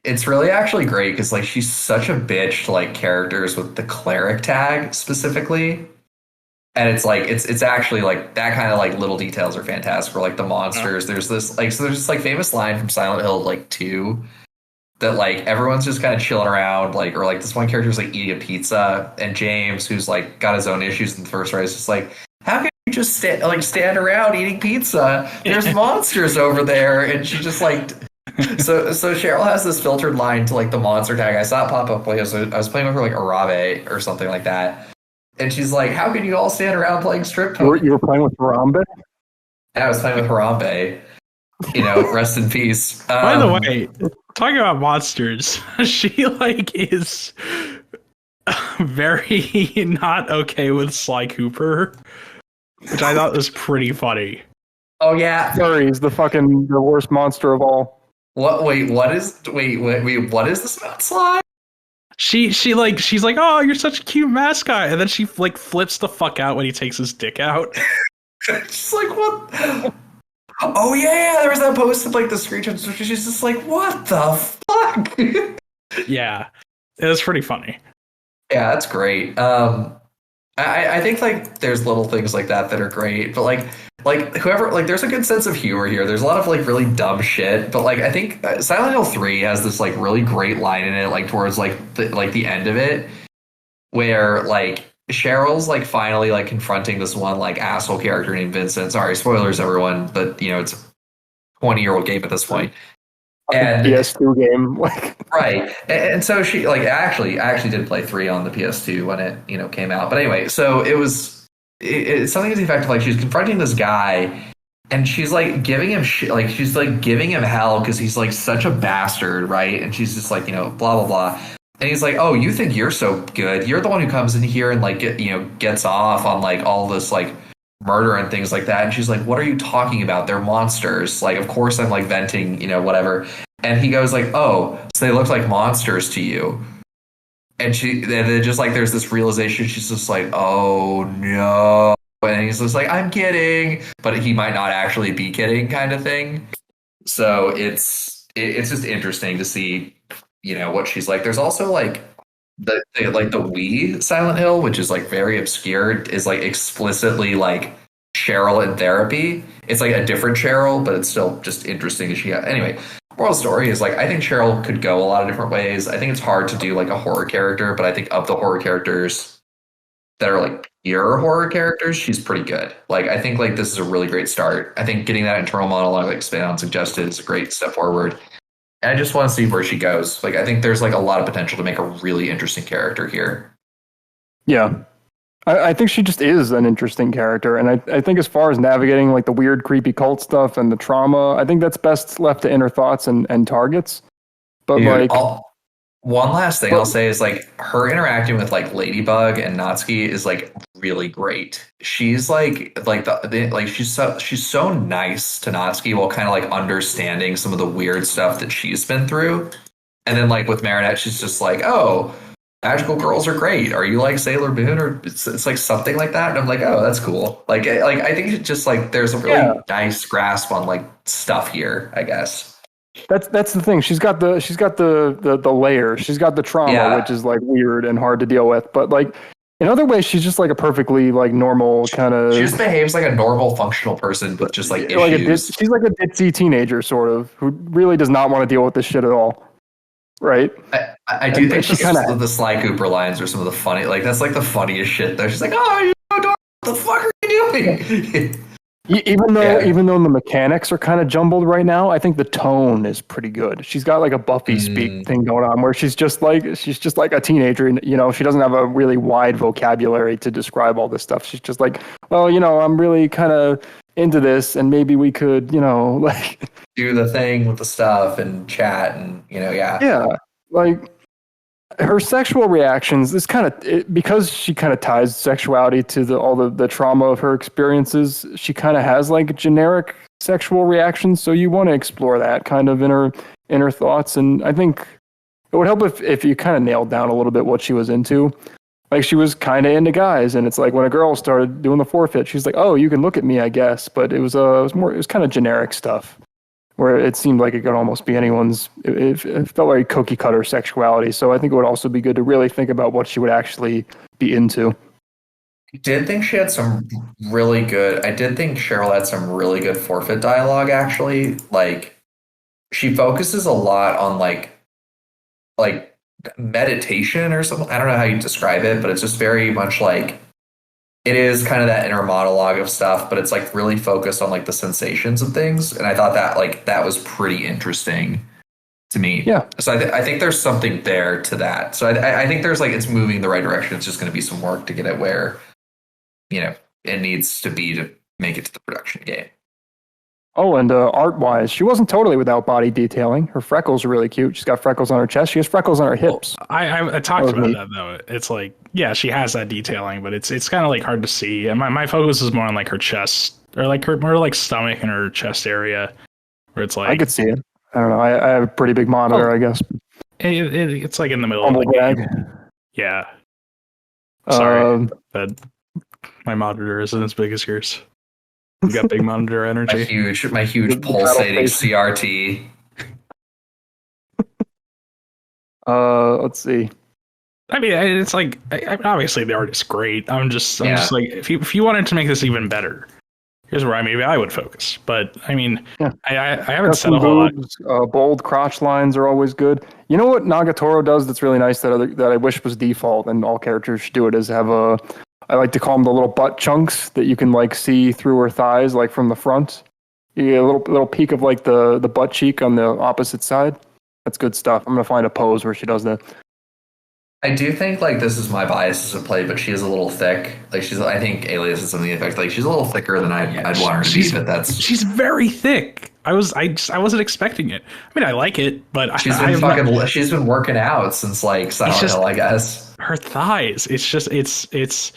It's really actually great because like she's such a bitch to like characters with the cleric tag specifically. And it's like it's actually like that kind of like little details are fantastic for like the monsters. Yeah. There's this famous line from Silent Hill like 2 that like everyone's just kind of chilling around, like, or like this one character's like eating a pizza, and James, who's like got his own issues in the first race, is just like, how can just stand around eating pizza? There's monsters over there. And she just like, so Cheryl has this filtered line to like the monster tag. I saw it pop up. I was playing with her like Arabe or something like that. And she's like, how can you all stand around playing strip poker? You were playing with Harambe? And I was playing with Harambe. Rest in peace. By the way, talking about monsters, she like is very not okay with Sly Cooper, which I thought was pretty funny. Oh yeah, Furry's the worst monster of all. What? What is this about Sly? She's like, oh, you're such a cute mascot, and then she like flips the fuck out when he takes his dick out. She's like, what? Oh yeah, there was that post of like the screenshots. She's just like, what the fuck? Yeah, it was pretty funny. Yeah, that's great. I think like there's little things like that are great, but like whoever, like, there's a good sense of humor here. There's a lot of like really dumb shit, but like I think Silent Hill 3 has this like really great line in it, like towards like the end of it, where like Cheryl's like finally like confronting this one like asshole character named Vincent. Sorry, spoilers everyone, but it's a 20-year-old game at this point. And PS2 game, like right, and so she like actually did play 3 on the PS2 when it came out. But anyway, so it's something to the effect of like she's confronting this guy, and she's like giving him shit, like she's like giving him hell because he's like such a bastard, right? And she's just like blah blah blah, and he's like, oh, you think you're so good? You're the one who comes in here and like gets off on like all this like murder and things like that. And she's like, what are you talking about? They're monsters. Like, of course I'm like venting, whatever. And he goes like, oh, so they look like monsters to you. And then just like there's this realization, she's just like, oh no. And he's just like, I'm kidding, but he might not actually be kidding, kind of thing. So it's just interesting to see what she's like. There's also like the Wii Silent Hill, which is like very obscure, is like explicitly like Cheryl in therapy. It's like a different Cheryl, but it's still just interesting. Anyway, moral story is like I think Cheryl could go a lot of different ways. I think it's hard to do like a horror character, but I think of the horror characters that are like pure horror characters, she's pretty good. Like I think like this is a really great start. I think getting that internal monologue like spnanon suggested is a great step forward. And I just want to see where she goes. Like, I think there's like a lot of potential to make a really interesting character here. Yeah. I think she just is an interesting character. And I think as far as navigating like the weird, creepy cult stuff and the trauma, I think that's best left to inner thoughts and targets. But Dude, one last thing I'll say is like her interacting with like Ladybug and Natsuki is like really great. She's like she's so nice to Natsuki while kind of like understanding some of the weird stuff that she's been through. And then like with Marinette, she's just like, oh, magical girls are great. Are you like Sailor Moon? Or it's like something like that. And I'm like, oh, that's cool. Like I think it's just like there's a really nice grasp on like stuff here, I guess. That's the thing. She's got the layer. She's got the trauma, which is like weird and hard to deal with. But like in other ways, she's just like a perfectly like normal kind of. She just behaves like a normal, functional person, but just like issues. She's like a ditzy teenager, sort of, who really does not want to deal with this shit at all. Right. I do think the Sly Cooper lines are some of the funny. Like that's like the funniest shit. Though she's like, "Oh, you're so dark. What the fuck are you doing?" Even though the mechanics are kind of jumbled right now, I think the tone is pretty good. She's got like a Buffy speak thing going on where she's just like a teenager, and she doesn't have a really wide vocabulary to describe all this stuff. She's just like, well, I'm really kind of into this, and maybe we could, like do the thing with the stuff and chat and like her sexual reactions is kind of because she kind of ties sexuality to all the trauma of her experiences. She kind of has like generic sexual reactions, so you want to explore that kind of inner thoughts. And I think it would help if you kind of nailed down a little bit what she was into. Like she was kind of into guys, and it's like when a girl started doing the forfeit, she's like, "Oh, you can look at me, I guess." But it was kind of generic stuff, where it seemed like it could almost be anyone's. It felt like cookie cutter sexuality. So I think it would also be good to really think about what she would actually be into. I did think Cheryl had some really good forfeit dialogue. Actually, like she focuses a lot on like meditation or something. I don't know how you describe it, but it's just very much like it is kind of that inner monologue of stuff, but it's like really focused on like the sensations of things. And I thought that like that was pretty interesting to me. Yeah. So I think there's something there to that. So I think there's like it's moving in the right direction. It's just going to be some work to get it where, you know, it needs to be to make it to the production game. Oh, and art-wise, she wasn't totally without body detailing. Her freckles are really cute. She's got freckles on her chest. She has freckles on her hips. I talked about that though. It's like, yeah, she has that detailing, but it's kind of like hard to see. And my focus is more on like her chest, or like her more like stomach and her chest area, where it's like I could see it. I don't know. I have a pretty big monitor, I guess. It's like in the middle Humble of the brag. game. Yeah. Sorry, but my monitor isn't as big as yours. You got big monitor energy. My huge pulsating CRT. Let's see. I mean, it's like obviously the art is great. I'm just like if you wanted to make this even better, here's where maybe I would focus. But I mean, I haven't said a whole lot. Bold crotch lines are always good. You know what Nagatoro does that's really nice that I wish was default and all characters should do it is have I like to call them the little butt chunks that you can like see through her thighs, like from the front. You get a little peek of like the butt cheek on the opposite side. That's good stuff. I'm gonna find a pose where she does that. I do think like this is my biases at play, but she is a little thick. Like I think Alias is something effect. Like she's a little thicker than I'd want her to be, but she's very thick. I wasn't expecting it. I mean, I like it, but she's been working out since like Silent Hill, I guess. Her thighs. It's.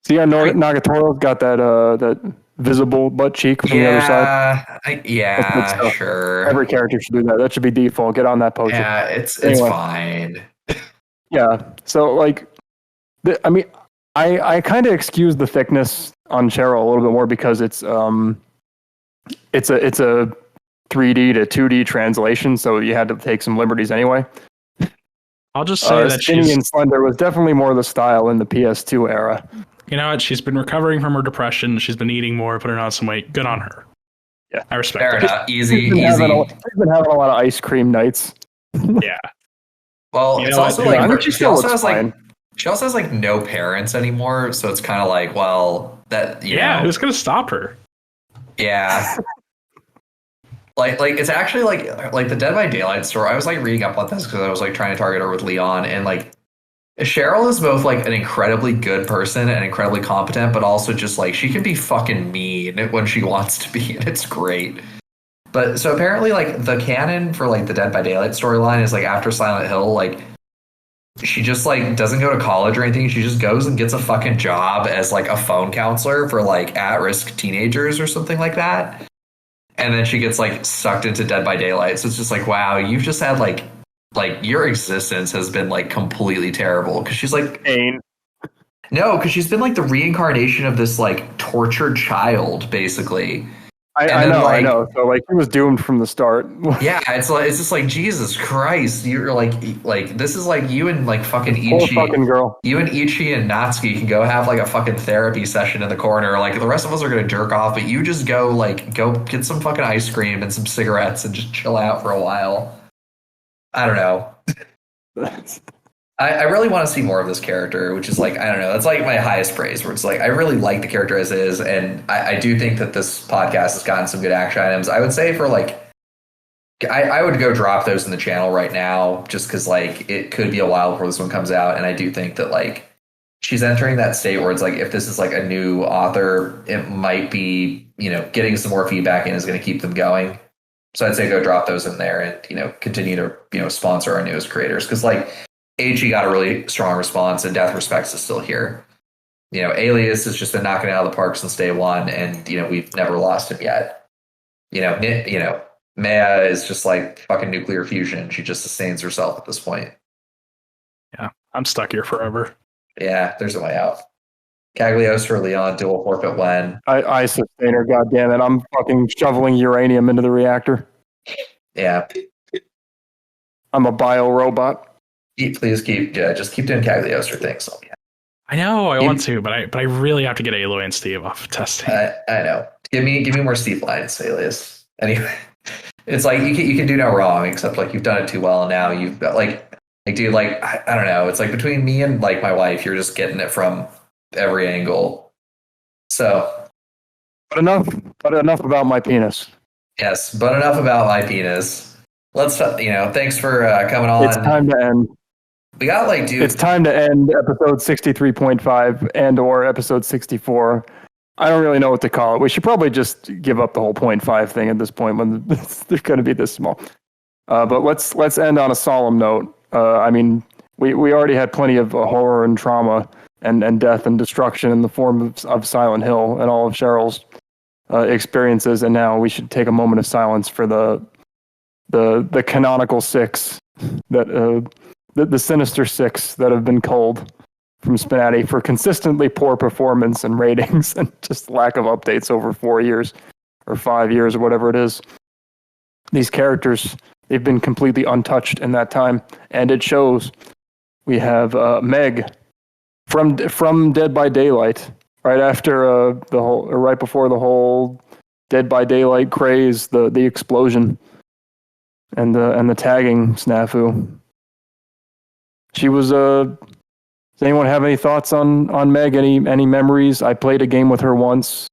See, I know Nagatoro's got that visible butt cheek from the other side. Sure. Every character should do that. That should be default. Get on that poster. Yeah, it's fine. Yeah. So like, I kind of excuse the thickness on Cheryl a little bit more because it's a 3D to 2D translation, so you had to take some liberties anyway. I'll just say that Skinny and Slender was definitely more the style in the PS2 era. You know what? She's been recovering from her depression. She's been eating more, putting on some weight. Good on her. Yeah, I respect Fair it. enough. Easy. She's been having a lot of ice cream nights. Yeah. Well, it's also like she also has like no parents anymore, so it's kind of like, well, that you know, who's gonna stop her? Yeah. Like it's actually like the Dead by Daylight story. I was like reading up on this because I was like trying to target her with Leon, and like Cheryl is both like an incredibly good person and incredibly competent, but also just like she can be fucking mean when she wants to be, and it's great. But so apparently like the canon for like the Dead by Daylight storyline is like after Silent Hill, like she just like doesn't go to college or anything. She just goes and gets a fucking job as like a phone counselor for like at-risk teenagers or something like that. And then she gets like sucked into Dead by Daylight. So it's just like, wow, you've just had like your existence has been like completely terrible because she's like pain. No, because she's been like the reincarnation of this like tortured child, basically. I know. So like he was doomed from the start. Yeah, it's just like Jesus Christ. You're like this is like you and like fucking Ichi. Fucking girl. You and Ichi and Natsuki can go have like a fucking therapy session in the corner. Like the rest of us are gonna jerk off, but you just go get some fucking ice cream and some cigarettes and just chill out for a while. I don't know. I really want to see more of this character, which is like, I don't know, that's like my highest praise, where it's like, I really like the character as is, and I do think that this podcast has gotten some good action items. I would say for like, I would go drop those in the channel right now, just because like, it could be a while before this one comes out, and I do think that like, she's entering that state where it's like, if this is like a new author, it might be, you know, getting some more feedback in is going to keep them going. So I'd say go drop those in there and, you know, continue to, you know, sponsor our newest creators. Because like AG got a really strong response and Death Respects is still here. You know, Alias has just been knocking it out of the park since day one. And, you know, we've never lost him yet. You know, Maya is just like fucking nuclear fusion. She just sustains herself at this point. Yeah, I'm stuck here forever. Yeah, there's a way out. Cagliostro, Leon, dual forfeit when. I sustain her, goddammit. I'm fucking shoveling uranium into the reactor. Yeah. I'm a bio robot. Just keep doing Cagliostro things. I know I want to, but I really have to get Aloy and Steve off testing. I know. Give me more Steve lines, Alias. Anyway, it's like you can do no wrong, except like you've done it too well. And now you've got like dude, like I don't know. It's like between me and like my wife, you're just getting it from every angle. So, But enough about my penis. yes, but enough about my penis. Let's, thanks for coming on. It's time to end. We got dude. It's time to end episode 63.5 and or episode 64. I don't really know what to call it. We should probably just give up the whole 0.5 thing at this point when they're going to be this small. But let's end on a solemn note. I mean, we already had plenty of horror and trauma and death and destruction in the form of Silent Hill and all of Cheryl's experiences, and now we should take a moment of silence for the canonical six that the sinister six that have been culled from Spinati for consistently poor performance and ratings and just lack of updates over 4 years or 5 years or whatever it is. These characters, they've been completely untouched in that time, and it shows. We have Meg from Dead by Daylight, right after right before the whole Dead by Daylight craze, the explosion and the tagging snafu. She was does anyone have any thoughts on Meg? Any memories? I played a game with her once.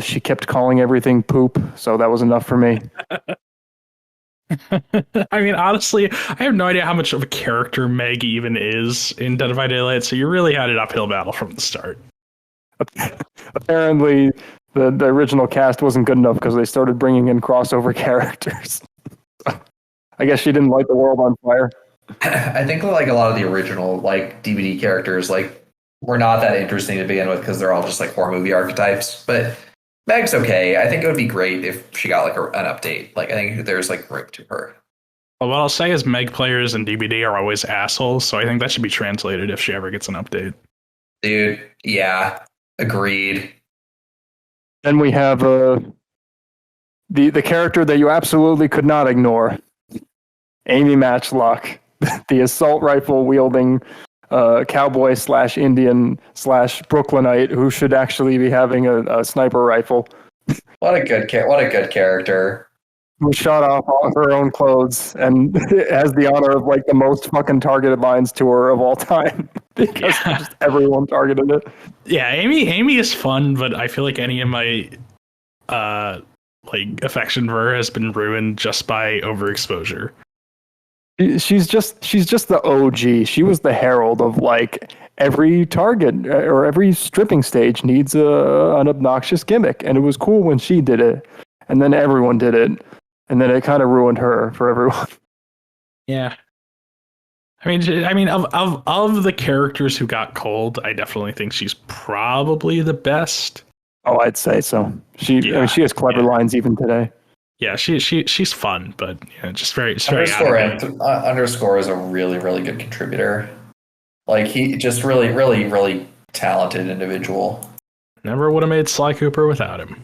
She kept calling everything poop, so that was enough for me. I mean, honestly, I have no idea how much of a character Meg even is in Dead by Daylight, so you really had an uphill battle from the start. Apparently, the original cast wasn't good enough because they started bringing in crossover characters. I guess she didn't light the world on fire. I think a lot of the original DVD characters were not that interesting to begin with because they're all just horror movie archetypes. But Meg's okay. I think it would be great if she got an update. I think there's room to her. Well, what I'll say is Meg players in DBD are always assholes, so I think that should be translated if she ever gets an update. Dude, yeah, agreed. Then we have the character that you absolutely could not ignore, Aimee Matchlock, the assault rifle wielding cowboy / Indian / Brooklynite who should actually be having a sniper rifle. What a good character. Who shot off all of her own clothes and has the honor of the most fucking targeted lines to her of all time because just everyone targeted it. Yeah, Aimee is fun, but I feel like any of my affection for her has been ruined just by overexposure. She's just the OG. She was the herald of every target or every stripping stage needs an obnoxious gimmick, and it was cool when she did it, and then everyone did it, and then it kind of ruined her for everyone. Yeah, I mean, of the characters who got culled, I definitely think she's probably the best. Oh, I'd say so. She has clever lines even today. Yeah, she's fun, but just very Underscore is a really, really good contributor. He just really, really, really talented individual. Never would have made Sly Cooper without him.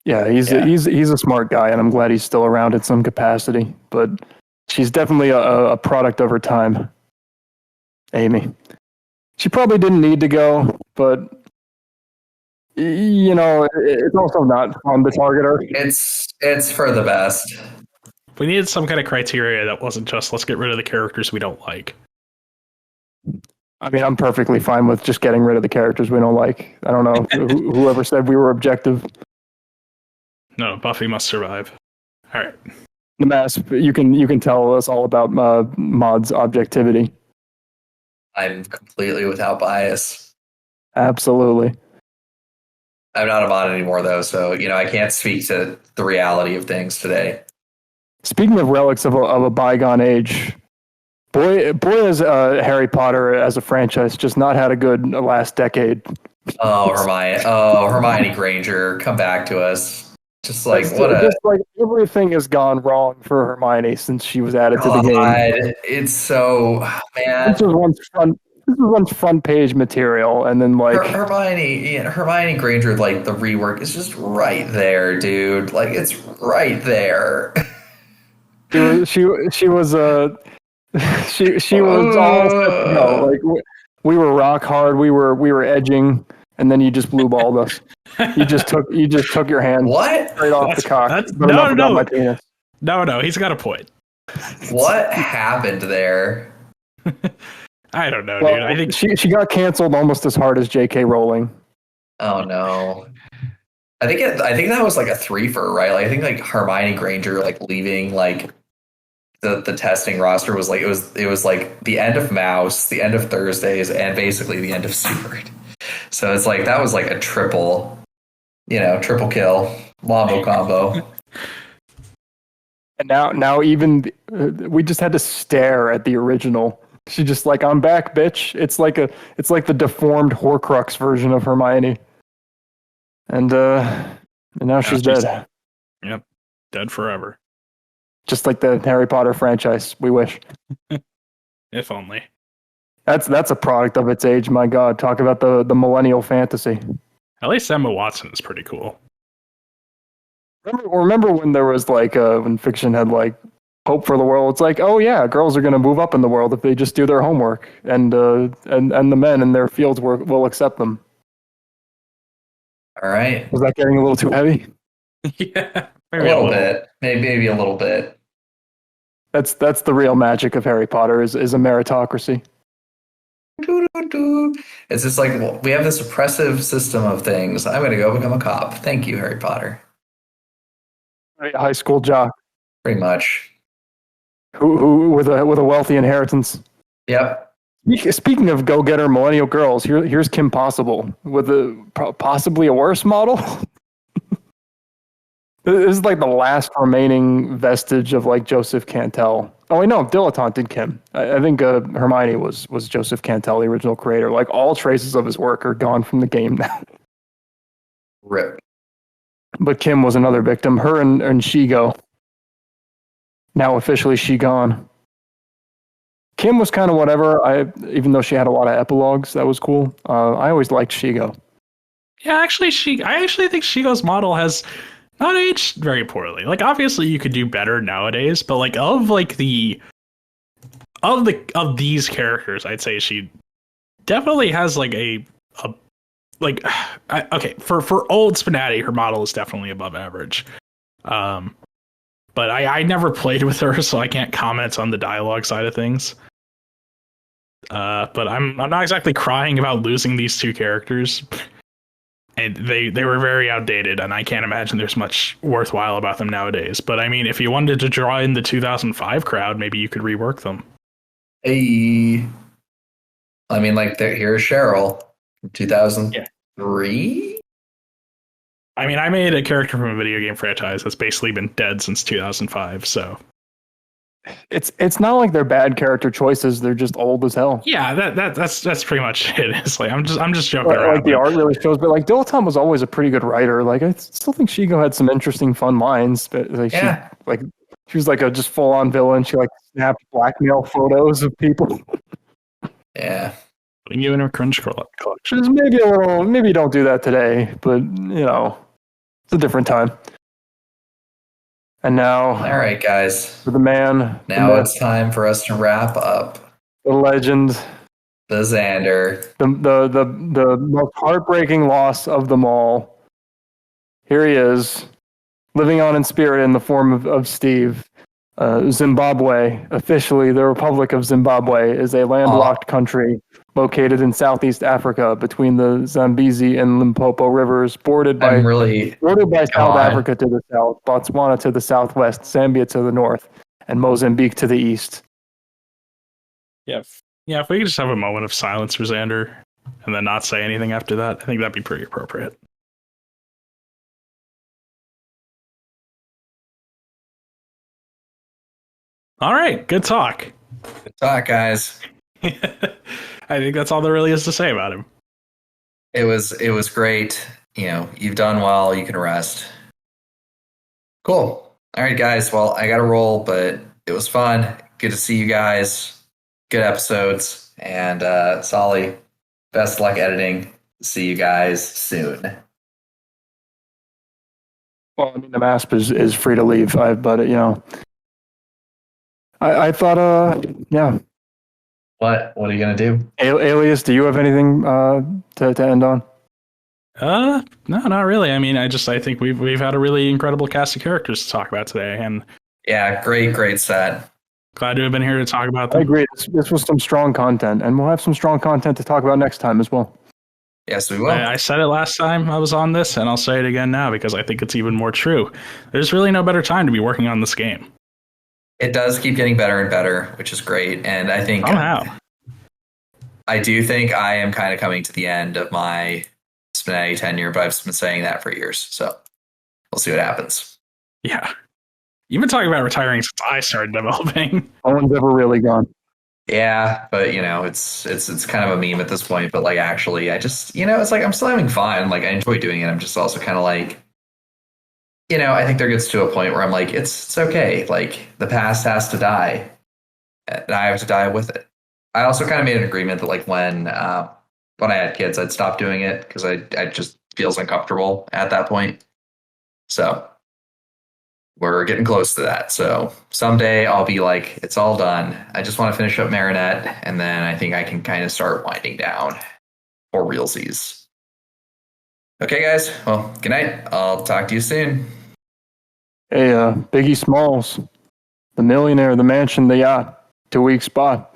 Yeah, he's a smart guy, and I'm glad he's still around in some capacity. But she's definitely a product of her time. Aimee. She probably didn't need to go, but it's also not fun to target her. It's for the best. We needed some kind of criteria that wasn't just let's get rid of the characters we don't like. I mean, I'm perfectly fine with just getting rid of the characters we don't like. I don't know whoever said we were objective. No, Buffy must survive. All right. nmasp, you can tell us all about Maud's objectivity. I'm completely without bias. Absolutely. I'm not a mod anymore, though, so I can't speak to the reality of things today. Speaking of relics of a bygone age, boy has Harry Potter as a franchise just not had a good last decade. Hermione Granger, come back to us. Everything has gone wrong for Hermione since she was added to the game. It's so man. This was once front page material, and then Hermione Granger, the rework is just right there, dude. It's right there. She was all set to go. We were rock hard. We were edging, and then you just blue balled us. You just took your hand straight off the cock. No, he's got a point. What happened there? I don't know, Well, dude. I think she got canceled almost as hard as J.K. Rowling. Oh no. I think that was like a threefer, right? Like I think like Hermione Granger like leaving like the testing roster was like it was like the end of Mouse, the end of Thursdays, and basically the end of Seward. So it's like that was like a triple kill, wombo combo. And now even we just had to stare at the original. She just like, I'm back, bitch. It's like the deformed Horcrux version of Hermione. And now she's dead. Yep, dead forever. Just like the Harry Potter franchise. We wish. If only. That's a product of its age. My God, talk about the millennial fantasy. At least Emma Watson is pretty cool. Remember when there was like when fiction had like hope for the world? It's like, oh yeah, girls are going to move up in the world if they just do their homework, and the men in their fields will accept them. All right. Was that getting a little too heavy? Yeah, a little bit. Maybe a little bit. That's the real magic of Harry Potter is a meritocracy. It's just like, well, we have this oppressive system of things. I'm going to go become a cop. Thank you, Harry Potter. High school jock. Pretty much. Who with a wealthy inheritance. Yep. Speaking of go-getter millennial girls, here's Kim Possible with possibly a worse model. This is like the last remaining vestige of like Joseph Cantel. Oh, wait, no, Dilettante did Kim. I think Hermione was Joseph Cantel, the original creator. Like all traces of his work are gone from the game now. Rip. But Kim was another victim. Her and Shego. Now officially she gone. Kim was kind of whatever. Even though she had a lot of epilogues, that was cool. I always liked Shego. Yeah, actually, I actually think Shigo's model has not aged very poorly. Like, obviously, you could do better nowadays, but like of these characters, I'd say she definitely has like okay, for old Spinati, her model is definitely above average. But I never played with her, so I can't comment on the dialogue side of things. But I'm not exactly crying about losing these two characters. And they were very outdated, and I can't imagine there's much worthwhile about them nowadays. But I mean, if you wanted to draw in the 2005 crowd, maybe you could rework them. Hey. I mean, like, here's Cheryl from 2003? Yeah. I mean, I made a character from a video game franchise that's basically been dead since 2005, so... It's not like they're bad character choices. They're just old as hell. Yeah, that's pretty much it. It's like I'm just joking around. Like the art really shows, but like Dilettante was always a pretty good writer. Like I still think Shego had some interesting, fun lines. But like she was like a just full on villain. She like snapped blackmail photos of people. Yeah, putting you in a cringe collection. Maybe don't do that today. But it's a different time. And now, all right, guys. For the man. Now it's time for us to wrap up. The legend. The Xander. The most heartbreaking loss of them all. Here he is, living on in spirit in the form of Steve. Zimbabwe, officially the Republic of Zimbabwe, is a landlocked country located in Southeast Africa between the Zambezi and Limpopo rivers, bordered by South Africa to the south, Botswana to the southwest, Zambia to the north, and Mozambique to the east. Yeah, if we could just have a moment of silence for Xander and then not say anything after that, I think that'd be pretty appropriate. All right, good talk. Good talk, guys. I think that's all there really is to say about him. It was great. You've done well. You can rest. Cool. All right, guys. Well, I got to roll, but it was fun. Good to see you guys. Good episodes. And Solly, best of luck editing. See you guys soon. Well, I mean, the MASP is free to leave, but I thought, yeah. What are you gonna do? Alias, do you have anything to end on? No, not really. I mean, I think we've had a really incredible cast of characters to talk about today, and yeah, great set. Glad to have been here to talk about I them. agree. This was some strong content, and we'll have some strong content to talk about next time as well. Yes, we will. I said it last time I was on this, and I'll say it again now because I think it's even more true. There's really no better time to be working on this game. It does keep getting better and better, which is great. And I think I do think I am kind of coming to the end of my spnanon tenure, but I've been saying that for years. So we'll see what happens. Yeah. You've been talking about retiring since I started developing. No one's ever really gone. Yeah, but it's kind of a meme at this point. But like, actually, I just, it's like I'm still having fun. Like, I enjoy doing it. I'm just also kind of like, I think there gets to a point where I'm like, it's okay. Like, the past has to die, and I have to die with it. I also kind of made an agreement that like when I had kids, I'd stop doing it because I just feels uncomfortable at that point. So we're getting close to that. So someday I'll be like, it's all done. I just want to finish up Marinette, and then I think I can kind of start winding down for realsies. Okay, guys. Well, good night. I'll talk to you soon. Hey, Biggie Smalls, the millionaire, the mansion, the yacht, 2 week spot.